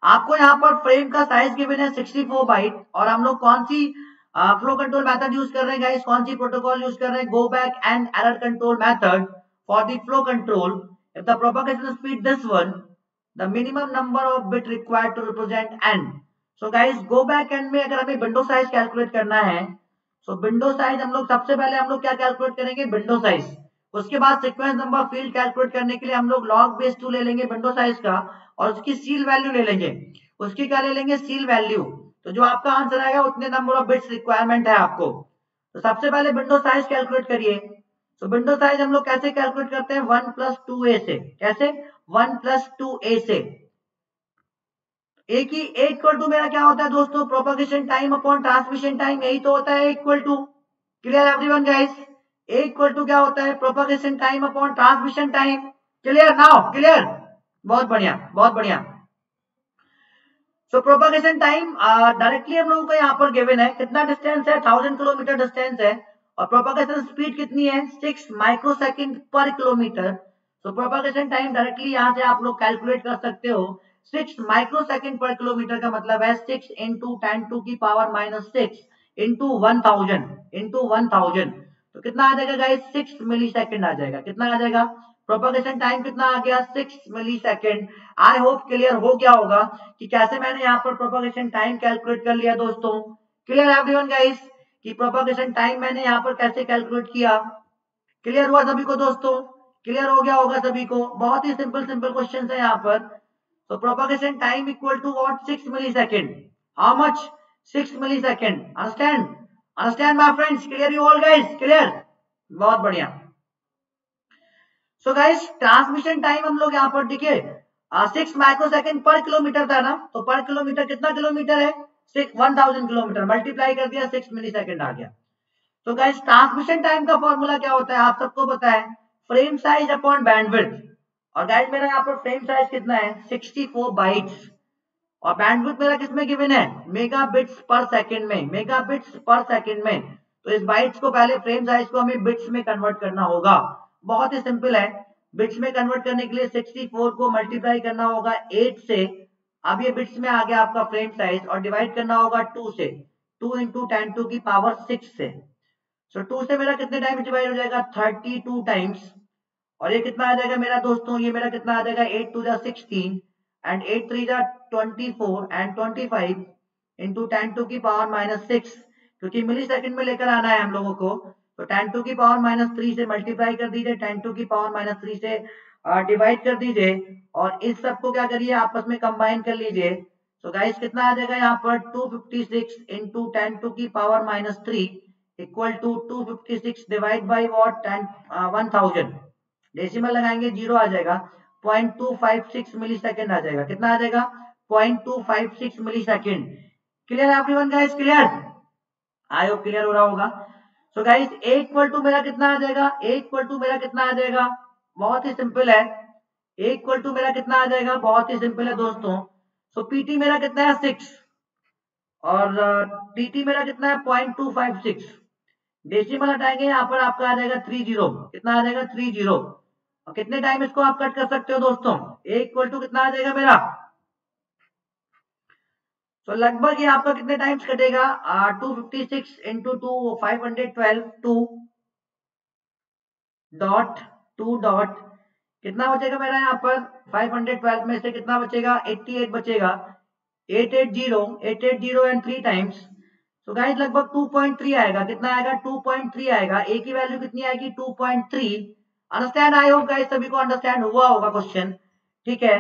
आपको यहाँ पर फ्रेम का साइज गिवन है 64 बाइट. और हम लोग कौन सी फ्लो कंट्रोल मेथड यूज कर रहे हैं गाइस? कौन सी प्रोटोकॉल यूज कर रहे हैं? Go back and error control method for the flow control. If the propagation speed this one, the minimum number of bit required to represent N. So guys go back and में अगर हमें window size calculate करना है, सो window size हम लोग सबसे पहले हम लोग क्या कैलकुलेट करेंगे? Window size. उसके बाद सीक्वेंस नंबर फील्ड कैलकुलेट करने के लिए हम लोग लॉग बेस 2 ले लेंगे विंडो साइज का और उसकी सील वैल्यू ले लेंगे. उसकी क्या ले लेंगे? Seal value. तो जो आपका आंसर आएगा उतने नंबर ऑफ बिट्स रिक्वायरमेंट है आपको. तो सबसे पहले विंडो साइज कैलकुलेट करिए. तो विंडो साइज हम लोग कैसे कैलकुलेट करते हैं? 1 + 2a से. कैसे? 1 + 2a से. एक ही इक्वल टू मेरा क्या होता है दोस्तों? Propagation time upon transmission time. यही तो होता है equal to. Clear everyone guys? Equal to क्या होता है? Propagation time upon transmission time. Clear now? Clear? बहुत बढ़िया, बहुत बढ़िया. सो प्रोपगेशन टाइम डायरेक्टली हम लोगों को यहाँ पर गिवन है. कितना डिस्टेंस है? 1000 किलोमीटर डिस्टेंस है. और प्रोपगेशन स्पीड कितनी है? 6 माइक्रोसेकंड पर किलोमीटर. सो प्रोपगेशन टाइम डायरेक्टली यहाँ से आप लोग कैलकुलेट कर सकते हो. 6 माइक्रोसेकंड पर किलोमीटर का मतलब है 6 × 10⁻⁻⁶ इंटू 1000. तो कितना आ जाएगा गाइस? 6 मिली सेकेंड आ जाएगा. कितना आ जाएगा? प्रोपगेशन टाइम कितना आ गया? 6 मिली सेकेंड. आई होप क्लियर हो गया होगा कि कैसे मैंने यहाँ पर प्रोपगेशन टाइम कैलकुलेट कर लिया दोस्तों. Clear everyone guys? कि प्रोपगेशन टाइम मैंने यहाँ पर कैसे कैलकुलेट किया। क्लियर हुआ सभी को दोस्तों? क्लियर हो गया होगा सभी को? बहुत ही सिंपल सिंपल क्वेश्चन है यहाँ पर। तो propagation time equal to what? 6 millisecond. How much? 6 millisecond. Understand? Understand my friends? Clear you all guys? Clear? बहुत बढ़िया। सो गाइस ट्रांसमिशन टाइम हम लोग यहाँ पर देखिए 6 माइक्रोसेकंड पर किलोमीटर था ना, तो पर किलोमीटर कितना किलोमीटर है? 1000 किलोमीटर, मल्टीप्लाई कर दिया 6 मिलीसेकंड आ गया। तो गाइस ट्रांसमिशन टाइम का फॉर्मूला क्या होता है आप सबको पता है? Frame size upon bandwidth. और गाइस मेरा यहाँ पर फ्रेम साइज कितना है? 64 बाइट्स। और बैंडविड्थ मेरा किसमें गिवन है? मेगाबिट्स पर सेकंड में, मेगाबिट्स पर सेकंड में। तो इस बाइट्स को पहले फ्रेम साइज को हमें बिट्स में कन्वर्ट करना होगा। बहुत ही सिंपल है। बिट्स में कन्वर्ट करने के लिए 64 को मल्टीप्लाई करना होगा 8 से। अब ये बिट्स में आ गया आपका फ्रेम साइज, और डिवाइड करना होगा 2 से। 2 इंटू 10⁶ से। सो 2 से मेरा कितने टाइम्स डिवाइड हो जाएगा? 32 टाइम्स। और ये कितना आ जाएगा मेरा दोस्तों? ये मेरा कितना आ जाएगा? 8 2 16 एंड 8 3 24 एंड 25 इंटू 10⁻⁻6, क्योंकि मिली सेकंड में लेकर आना है हम लोगों को। तो 10⁻³ से मल्टीप्लाई कर दीजिए, 10⁻³ से डिवाइड कर दीजिए, और इस सब को क्या करिए? आपस में कंबाइन कर लीजिए। तो गाइस कितना आ जाएगा यहाँ पर? 256 into 10⁻³ equal to 256 divide by what? 1000। Decimal लगाएंगे, जीरो आ जाएगा। 0.256 मिली सेकेंड आ जाएगा। कितना आ जाएगा? 0.256 millisecond. Clear everyone guys? Clear? I hope clear हो रहा होगा। So guys A equal to मेरा कितना आ जाएगा? ए इक्वल टू मेरा कितना आ जाएगा? बहुत ही सिंपल है। ए इक्वल टू मेरा कितना आ जाएगा? बहुत ही सिंपल है दोस्तों। सो पीटी मेरा कितना है? 6, और टीटी मेरा कितना है? 0.256। डेसिमल हटाएंगे, यहाँ पर आपका आ जाएगा 30। कितना आ जाएगा? 30। और कितने टाइम इसको आप कट कर सकते हो दोस्तों? ए इक्वल टू कितना आ जाएगा मेरा? तो लगभग ये आपका कितने टाइम्स कटेगा? 256 इंटू 2 512 2 डॉट 2 डॉट कितना बचेगा मेरा यहाँ पर? 512 में से कितना बचेगा? 88 बचेगा। 880 एंड 3 टाइम्स। तो गाइस लगभग 2.3 आएगा। कितना आएगा? 2.3 आएगा। ए की वैल्यू कितनी आएगी? 2.3। अंडरस्टैंड? आई होप गाइस सभी को अंडरस्टैंड हुआ होगा क्वेश्चन। ठीक है।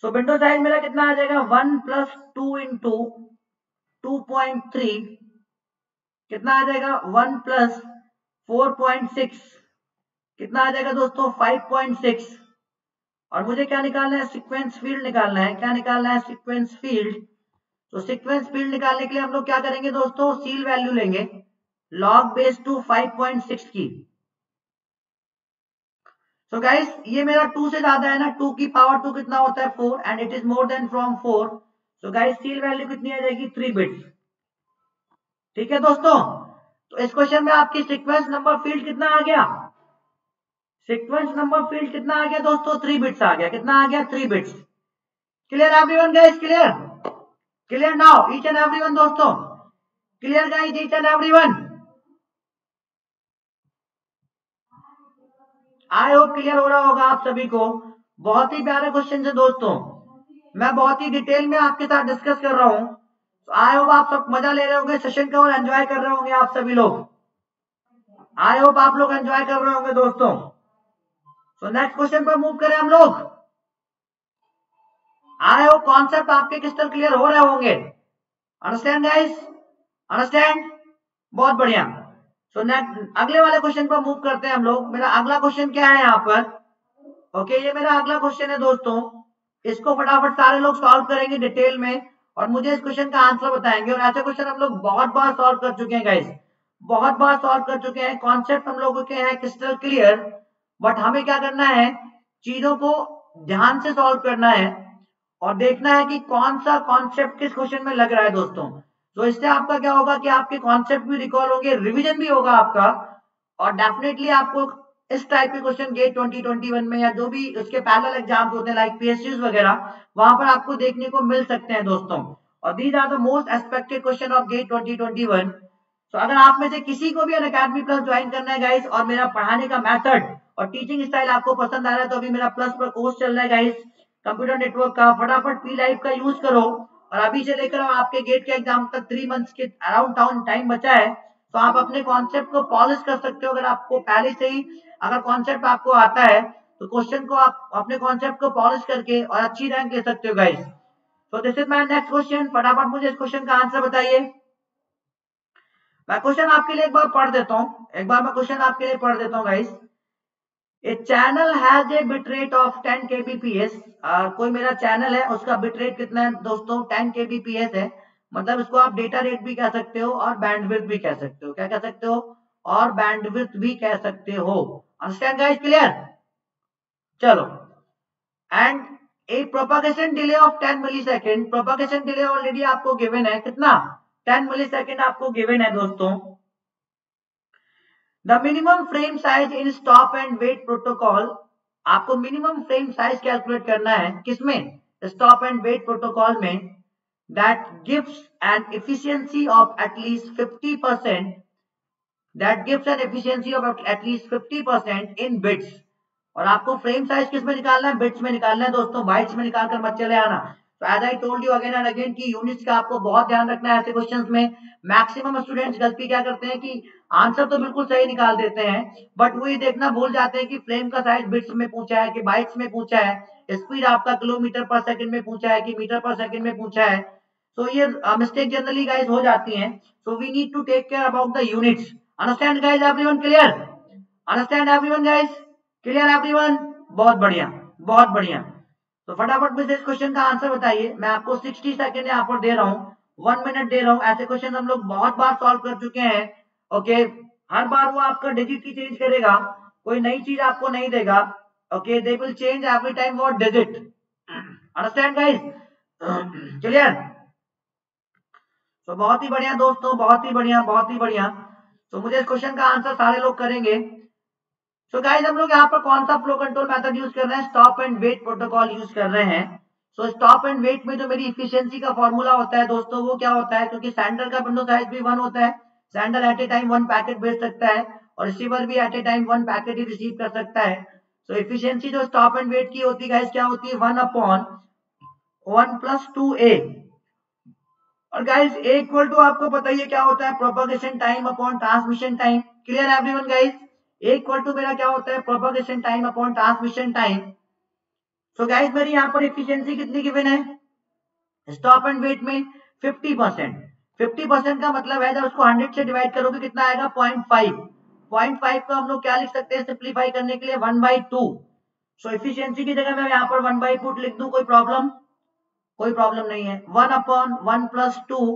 सो विंडो साइज मेरा कितना आ जाएगा? 1 + 2 इंटू 2.3 कितना आ जाएगा? 1 + 4.6 कितना आ जाएगा दोस्तों? 5.6। और मुझे क्या निकालना है? सीक्वेंस फील्ड निकालना है। क्या निकालना है? Sequence field. तो सीक्वेंस फील्ड निकालने के लिए हम लोग क्या करेंगे दोस्तों? सील वैल्यू लेंगे log बेस टू 5.6 की। सो गाइस ये मेरा 2 से ज्यादा है ना, 2 की पावर 2 कितना होता है? 4, and it is more than from 4। So guys seal value कितनी आ जाएगी? 3 बिट्स। ठीक है दोस्तों। तो इस क्वेश्चन में आपकी सीक्वेंस नंबर फील्ड कितना आ गया? सीक्वेंस नंबर फील्ड कितना आ गया दोस्तों? 3 बिट्स आ गया। कितना आ गया? 3 bits. Clear everyone guys? Clear? Clear now each and everyone दोस्तों? Clear guys each and everyone? I hope clear हो रहा होगा आप सभी को। बहुत ही प्यारे क्वेश्चन है दोस्तों। मैं बहुत ही डिटेल में आपके साथ डिस्कस कर रहा हूं। तो आई होप आप सब मजा ले रहे होंगे सेशन का और एंजॉय कर रहे होंगे आप सभी लोग। आई होप आप लोग एंजॉय कर रहे होंगे दोस्तों। सो नेक्स्ट क्वेश्चन पर मूव करें हम लोग। आई होप कॉन्सेप्ट आपके क्रिस्टल क्लियर हो रहे होंगे। Understand guys? अंडरस्टैंड? बहुत बढ़िया। सो नेक्स्ट अगले वाले क्वेश्चन पर मूव करते हैं हम लोग। मेरा अगला क्वेश्चन क्या है यहाँ पर? ओके ये मेरा अगला क्वेश्चन है दोस्तों। इसको फटाफट सारे लोग सॉल्व करेंगे डिटेल में, और मुझे इस क्वेश्चन का आंसर बताएंगे। और ऐसे क्वेश्चन हम लोग बहुत बार सॉल्व कर चुके हैं गाइस, बहुत बार सॉल्व कर चुके हैं। कॉन्सेप्ट हम लोगों के हैं क्रिस्टल क्लियर, बट हमें क्या करना है? चीजों को ध्यान से सॉल्व करना है और देखना है कि कौन सा कॉन्सेप्ट किस क्वेश्चन में लग रहा है दोस्तों। तो इससे आपका क्या होगा कि आपके कॉन्सेप्ट भी रिकॉल होंगे, रिवीजन भी होगा आपका, और डेफिनेटली आपको इस टाइप के क्वेश्चन गेट 2021 में या जो भी उसके पैरेलल एग्जाम्स होते हैं लाइक पीएसयूज वगैरह, वहां पर आपको देखने को मिल सकते हैं दोस्तों। और these are the most expected question of GATE 2021। तो अगर आप में से किसी को भी अनअकैडमी प्लस ज्वाइन करना है गाइस, और मेरा पढ़ाने का मेथड और टीचिंग स्टाइल आपको पसंद आ रहा है, तो अभी मेरा प्लस पर कोर्स चल रहा है गाइस कंप्यूटर नेटवर्क का। फटाफट पी लाइव का यूज करो और अभी से लेकर आपके गेट के एग्जाम तक 3 मंथ्स के अराउंड टाइम बचा है, तो आप अपने कॉन्सेप्ट को पॉलिश कर सकते हो। अगर आपको पहले से ही अगर कॉन्सेप्ट आपको आता है तो क्वेश्चन को आप अपने कॉन्सेप्ट को पॉलिश करके और अच्छी रैंक ले सकते हो guys. So this is my next question. फटाफट मुझे इस क्वेश्चन का आंसर बताइए। मैं क्वेश्चन आपके लिए एक बार पढ़ देता हूँ, मैं क्वेश्चन आपके लिए पढ़ देता हूँ guys. A channel has a bit rate of 10 kbps। कोई मेरा चैनल है, उसका बिट रेट कितना है दोस्तों? 10 kbps है। मतलब इसको आप डेटा रेट भी कह सकते हो और बैंडविड्थ भी कह सकते हो। क्या कह सकते हो? और बैंडविड्थ भी कह सकते हो। Understand guys? क्लियर? चलो। And a propagation delay of 10 millisecond. Propagation delay already आपको गिवन है, कितना? 10 मिलीसेकंड आपको गिवन है दोस्तों। The minimum frame size in stop and wait protocol. आपको मिनिमम फ्रेम साइज कैलकुलेट करना है, किसमें? स्टॉप एंड वेट प्रोटोकॉल में। That gives an efficiency of at least 50%। That gives an efficiency of at least 50% in bits. और आपको frame size किस में निकालना है? बिट्स में निकालना है दोस्तों, बाइट्स में निकाल कर मत चले आना। तो as I told you again and again कि यूनिट्स का आपको बहुत ध्यान रखना है ऐसे क्वेश्चंस में। मैक्सिमम स्टूडेंट्स गलती क्या करते हैं कि आंसर तो बिल्कुल सही निकाल देते हैं, बट वो ये देखना भूल जाते हैं कि फ्रेम का साइज बिट्स में पूछा है कि बाइट्स में पूछा है, स्पीड आपका किलोमीटर पर सेकंड में पूछा है कि मीटर पर सेकंड में पूछा है। तो ये मिस्टेक जनरली गाइस हो जाती हैं। So we need to take care about the units. Understand guys? Everyone clear? Understand everyone guys? Clear everyone? बहुत बढ़िया, बहुत बढ़िया। तो फटाफट मुझे इस क्वेश्चन का आंसर बताइए। मैं आपको 60 सेकंड यहाँ पर दे रहा हूँ, 1 मिनट दे रहा हूँ। ऐसे क्वेश्चन हम लोग बहुत बार सॉल्व कर चुके हैं। ओके, हर बार वो आपका डिजिट ही चेंज करेगा, कोई नई चीज आपको नहीं देगा। Okay, they will change every time what digit. Understand guys? Clear? तो बहुत ही बढ़िया दोस्तों, बहुत ही बढ़िया, बहुत ही बढ़िया। तो मुझे इस क्वेश्चन का आंसर सारे लोग करेंगे। सो गाइस हम लोग यहाँ पर कौन सा फ्लो कंट्रोल मेथड यूज कर रहे हैं? Stop and wait protocol use कर रहे हैं। सो स्टॉप एंड वेट में जो मेरी इफिशियंसी का फॉर्मूला होता है दोस्तों, वो क्या होता है? क्योंकि सेंडर का विंडो साइज भी 1 होता है, sender at a time 1 packet भेज सकता है और रिसीवर भी एट ए टाइम 1 पैकेट ही रिसीव कर सकता है। सो इफिशियंसी जो स्टॉप एंड वेट की होती है गाइस, क्या होती है? 1/1 + 2a। और गाइस ए इक्वल टू आपको पता ही है क्या होता है? Propagation time upon transmission time. Clear everyone guys? A equal to मेरा क्या होता है? Propagation time upon transmission time. So guys मेरी यहाँ पर एफिशिएंसी कितनी गिवन है स्टॉप एंड वेट में? 50%। 50% का मतलब है जब उसको 100 से डिवाइड करोगे कितना आएगा? 0.5। 0.5 को हम लोग क्या लिख सकते हैं सिंप्लीफाई करने के लिए? 1/2। सो एफिशिएंसी की जगह मैं यहाँ पर 1/2 लिख दूं, कोई प्रॉब्लम? कोई प्रॉब्लम नहीं है। 1/1 + 2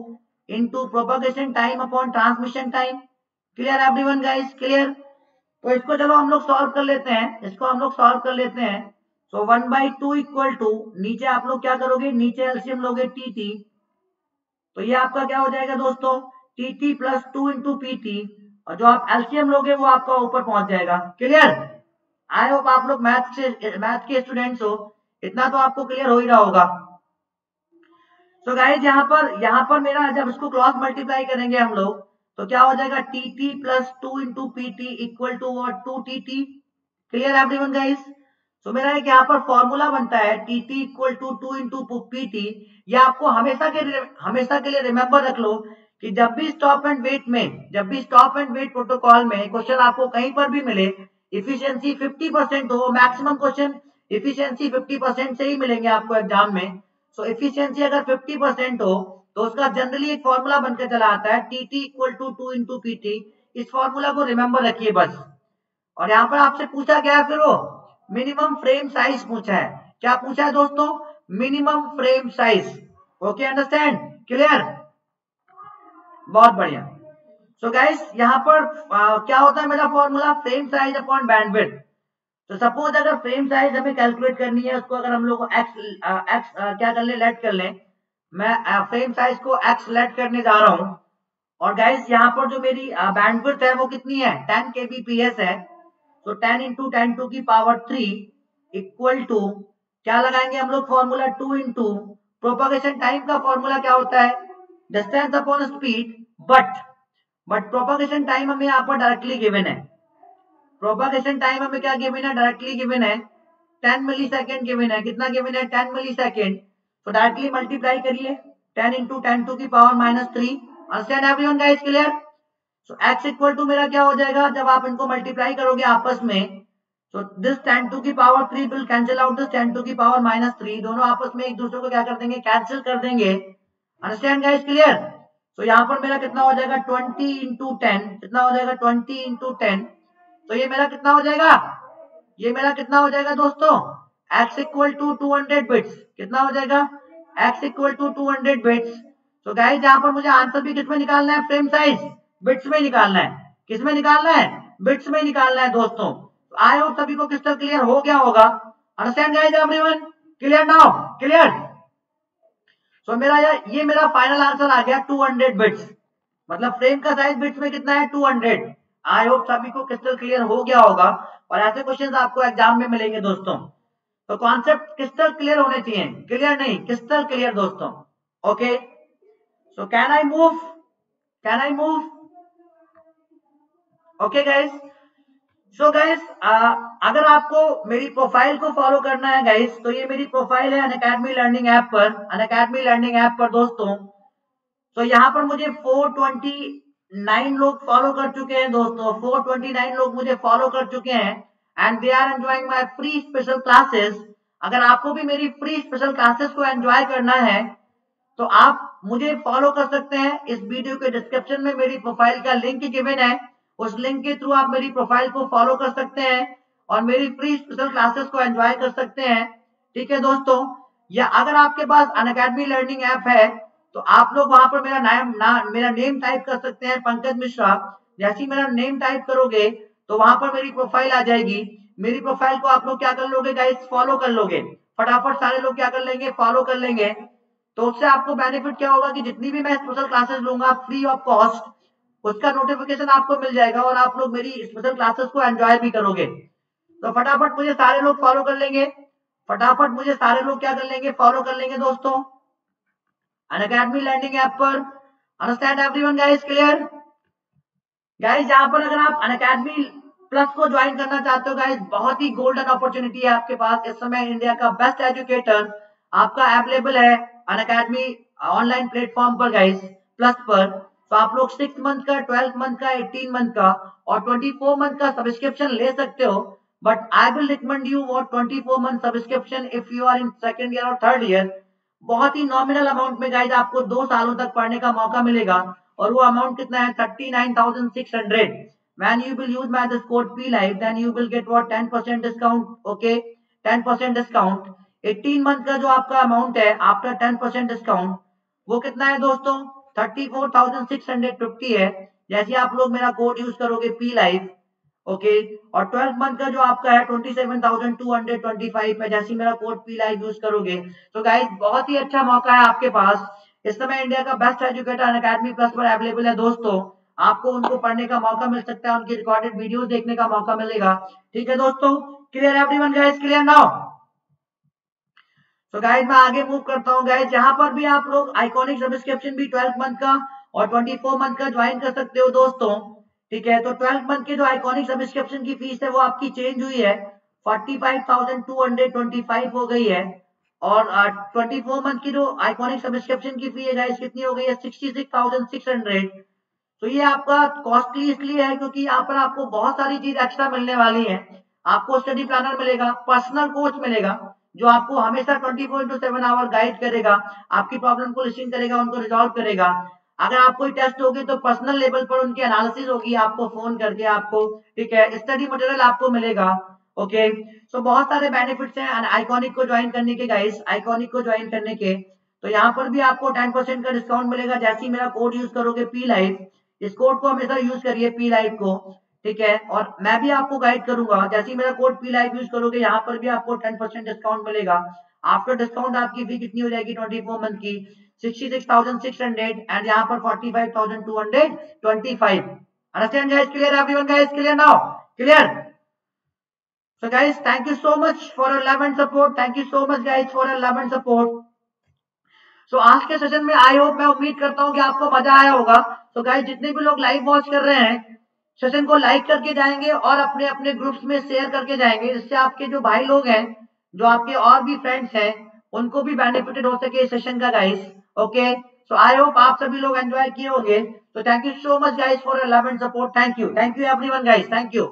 into propagation time upon transmission time. Clear everyone guys? Clear? तो इसको चलो हम लोग सॉल्व कर लेते हैं, इसको हम लोग सॉल्व कर लेते हैं। सो 1/2 इक्वल टू, नीचे आप लोग क्या करोगे? नीचे एलसीएम लोगे टीटी, तो ये आपका क्या हो जाएगा दोस्तों? टीटी + 2 इंटू पीटी, और जो आप एलसीएम लोगे वो आपका ऊपर पहुंच जाएगा। क्लियर? आई होप आप लोग मैथ के स्टूडेंट्स हो, इतना तो आपको क्लियर हो ही रहा होगा। सो गाइस यहाँ पर मेरा जब इसको क्रॉस मल्टीप्लाई करेंगे हम लोग, तो क्या हो जाएगा? TT + 2 into PT equal to what? 2tt। Clear everyone guys? So मेरा एक यहाँ पर फॉर्मूला बनता है TT equal to 2 into PT. ये आपको हमेशा के लिए रिमेंबर रख लो कि जब भी स्टॉप एंड वेट प्रोटोकॉल में क्वेश्चन आपको कहीं पर भी मिले, इफिशियंसी 50% हो, मैक्सिमम क्वेश्चन इफिशियंसी 50% से ही मिलेंगे आपको एग्जाम में। सो इफिशियंसी अगर 50% हो तो उसका जनरली एक फॉर्मूला बनकर चला आता है TT equal to 2 into PT. इस फॉर्मूला को रिमेंबर रखिए बस। और यहाँ पर आपसे पूछा गया है फिर वो मिनिमम फ्रेम साइज पूछा है। क्या पूछा है दोस्तों? Minimum frame size. Okay, understand? Clear? बहुत बढ़िया। सो गाइस यहाँ पर क्या होता है मेरा formula? Frame size upon bandwidth. तो सपोज अगर फ्रेम साइज हमें कैलकुलेट करनी है, उसको अगर हम लोग एक्स क्या कर ले? लेट कर लें। मैं फ्रेम साइज को एक्स लेट करने जा रहा हूं। और गाइस यहाँ पर जो मेरी बैंडविड्थ है वो कितनी है? 10 kbps है। तो 10 इंटू 10⁻³ इक्वल टू क्या लगाएंगे हम लोग फॉर्मूला? 2 इंटू प्रोपगेशन टाइम का फॉर्मूला क्या होता है? Distance upon speed. But propagation time हमें यहाँ पर डायरेक्टली गिवन है। प्रोपगेशन टाइम हमें क्या गिवन है? डायरेक्टली गिवन है 10 मिली सेकेंड गिवन है। कितना गिवन है? 10 मिली सेकेंड। तो डायरेक्टली मल्टीप्लाई करिए 10 into 10 to the power minus 3. Understand everyone guys? Clear? So x equal to मेरा क्या हो जाएगा जब आप इनको मल्टीप्लाई करोगे आपस में. So this 10 to the power 3 will cancel out this 10 to the power minus 3. दोनों आपस में एक दूसरे को क्या कर देंगे, कैंसिल कर देंगे. Understand guys? क्लियर? तो यहाँ पर मेरा कितना हो जाएगा 20 into 10. कितना हो जाएगा 20 into 10. तो ये मेरा कितना हो जाएगा, ये मेरा कितना हो जाएगा दोस्तों, x इक्वल टू 200 बिट्स. कितना हो जाएगा, x इक्वल टू 200 बिट्स. तो गाइस यहाँ पर मुझे आंसर भी किसमें निकालना है, फ्रेम साइज बिट्स में निकालना है. किसमें निकालना है, बिट्स में निकालना है दोस्तों. आई होप सभी को क्रिस्टल क्लियर हो गया होगा. Understand guys everyone? Clear now? Clear? So मेरा ये मेरा फाइनल आंसर आ गया 200 बिट्स. मतलब फ्रेम का साइज बिट्स में कितना है, 200. आई होप सभी को क्रिस्टल क्लियर हो गया होगा. और ऐसे क्वेश्चंस आपको एग्जाम में मिलेंगे दोस्तों. तो कॉन्सेप्ट क्रिस्टल क्लियर होने चाहिए, क्लियर नहीं, क्रिस्टल क्लियर दोस्तों. Okay, so can I move, can I move? Okay guys. So guys अगर आपको मेरी प्रोफाइल को फॉलो करना है गाइस, तो ये मेरी प्रोफाइल है अनअकैडमी लर्निंग ऐप पर, अनअकैडमी लर्निंग ऐप पर दोस्तों. तो यहाँ पर मुझे 429 लोग फॉलो कर चुके हैं दोस्तों. 429 लोग मुझे फॉलो कर चुके हैं and they are enjoying my free special classes. अगर आपको भी मेरी फ्री स्पेशल क्लासेस को एंजॉय करना है तो आप मुझे फॉलो कर सकते हैं. इस वीडियो के डिस्क्रिप्शन में मेरी प्रोफाइल का लिंक गिवन है. उस लिंक के थ्रू आप मेरी प्रोफाइल को फॉलो कर सकते हैं और मेरी फ्री स्पेशल क्लासेस को एंजॉय कर सकते हैं. ठीक है दोस्तों. या अगर आपके पास अनअकैडमी लर्निंग ऐप है तो आप लोग वहां पर मेरा नेम टाइप कर सकते हैं, पंकज मिश्रा. जैसे ही मेरा नेम टाइप करोगे तो वहां पर मेरी प्रोफाइल आ जाएगी. मेरी प्रोफाइल को आप लोग क्या कर लोगे गाइस, फॉलो कर लोगे. फटाफट सारे लोग क्या कर लेंगे, फॉलो कर लेंगे. तो उससे आपको बेनिफिट क्या होगा कि जितनी भी मैं स्पेशल क्लासेस लूंगा फ्री ऑफ कॉस्ट, उसका नोटिफिकेशन आपको मिल जाएगा और आप लोग मेरी स्पेशल क्लासेस को एंजॉय भी करोगे. तो फटाफट मुझे सारे लोग फॉलो कर लेंगे. फटाफट मुझे सारे लोग क्या कर लेंगे, फॉलो कर लेंगे दोस्तों अनअकैडमी लर्निंग ऐप पर. Understand everyone guys? Clear? Guys यहाँ पर अगर आप अनअकैडमी प्लस को ज्वाइन करना चाहते हो गाइस, बहुत ही गोल्डन अपॉर्चुनिटी है आपके पास. इस समय इंडिया का बेस्ट एजुकेटर आपका अवेलेबल है अनअकैडमी ऑनलाइन प्लेटफॉर्म पर गाइस, प्लस पर. तो आप लोग 6 मंथ का, 12 मंथ का, 18 मंथ का और 24 मंथ का सब्सक्रिप्शन ले सकते हो. But I will recommend you for 24 month subscription if you are in second year और थर्ड ईयर. बहुत ही नॉमिनल अमाउंट में गाइस आपको 2 सालों तक पढ़ने का मौका मिलेगा. और वो अमाउंट कितना है, 39,600. When you will use my this code PLive, then you will get what 10% discount. Okay, 10% discount. 18 month का जो आपका अमाउंट है आफ्टर 10% डिस्काउंट, वो कितना है दोस्तों, 34,650 है. जैसे आप लोग मेरा कोड यूज करोगे PLive. ओके, और 12 मंथ का जो आपका है 27,225 है. जैसे मेरा कोड PLive यूज करोगे. तो गाइस बहुत ही अच्छा मौका है आपके पास. इस समय इंडिया का बेस्ट एजुकेटर अनअकैडमी प्लस पर अवेलेबल है दोस्तों. आपको उनको पढ़ने का मौका मिल सकता है, उनकी रिकॉर्डेड वीडियोस देखने का मौका मिलेगा. ठीक है दोस्तों? Clear everyone guys? Clear now? तो गाइस मैं आगे मूव करता हूं गाइस. यहाँ पर भी आप लोग आइकॉनिक सब्सक्रिप्शन भी 12 मंथ का और 24 मंथ का ज्वाइन कर सकते हो दोस्तों. ठीक है, तो 12 मंथ के जो आइकॉनिक सब्सक्रिप्शन की फीस है वो आपकी चेंज हुई है, 45,225 हो गई है. और 24 मंथ की जो आइकॉनिक सब्सक्रिप्शन की फी है गाइस कितनी हो गई है, 66,600. तो ये आपका कॉस्टली इसलिए है क्योंकि यहाँ पर आपको बहुत सारी चीज एक्स्ट्रा मिलने वाली है. आपको स्टडी प्लानर मिलेगा, पर्सनल कोच मिलेगा जो आपको हमेशा 24/7 आवर गाइड करेगा, आपकी प्रॉब्लम को लिसन करेगा, उनको रिजॉल्व करेगा. अगर आप कोई टेस्ट होगी तो पर्सनल लेवल पर उनकी एनालिसिस होगी आपको फोन करके आपको. ठीक है, स्टडी मटेरियल आपको मिलेगा. ओके, सो बहुत सारे बेनिफिट्स हैं आइकॉनिक को ज्वाइन करने के गाइस. आइकॉनिक को ज्वाइन करने के तो यहाँ पर भी आपको 10% का डिस्काउंट मिलेगा जैसे ही मेरा कोड यूज करोगे PLive. इस कोड को हमेशा यूज करिए PLive को. ठीक है, और मैं भी आपको गाइड करूंगा. जैसे ही मेरा कोड PLive यूज करोगे यहाँ पर भी आपको 10% डिस्काउंट मिलेगा. आफ्टर डिस्काउंट आपकी फी कितनी हो जाएगी 24 मंथ की, 66,600 एंड यहाँ पर 45,225. Understand guys? Clear everyone guys? Clear now? Clear? So guys, thank you so much for your love and support. Thank you so much guys for your love and support. So आज के session में I hope, मैं उम्मीद करता हूँ कि आपको मजा आया होगा. So guys, जितने भी लोग लाइव वॉच कर रहे हैं सेशन को लाइक करके जाएंगे और अपने अपने ग्रुप्स में शेयर करके जाएंगे. इससे आपके जो भाई लोग हैं, जो आपके और भी फ्रेंड्स हैं, उनको भी बेनिफिटेड हो सके इस सेशन का guys. Okay, so I hope आप सभी लोग एंजॉय किए होंगे। तो thank you so much guys for your love and support. Thank you everyone guys, thank you.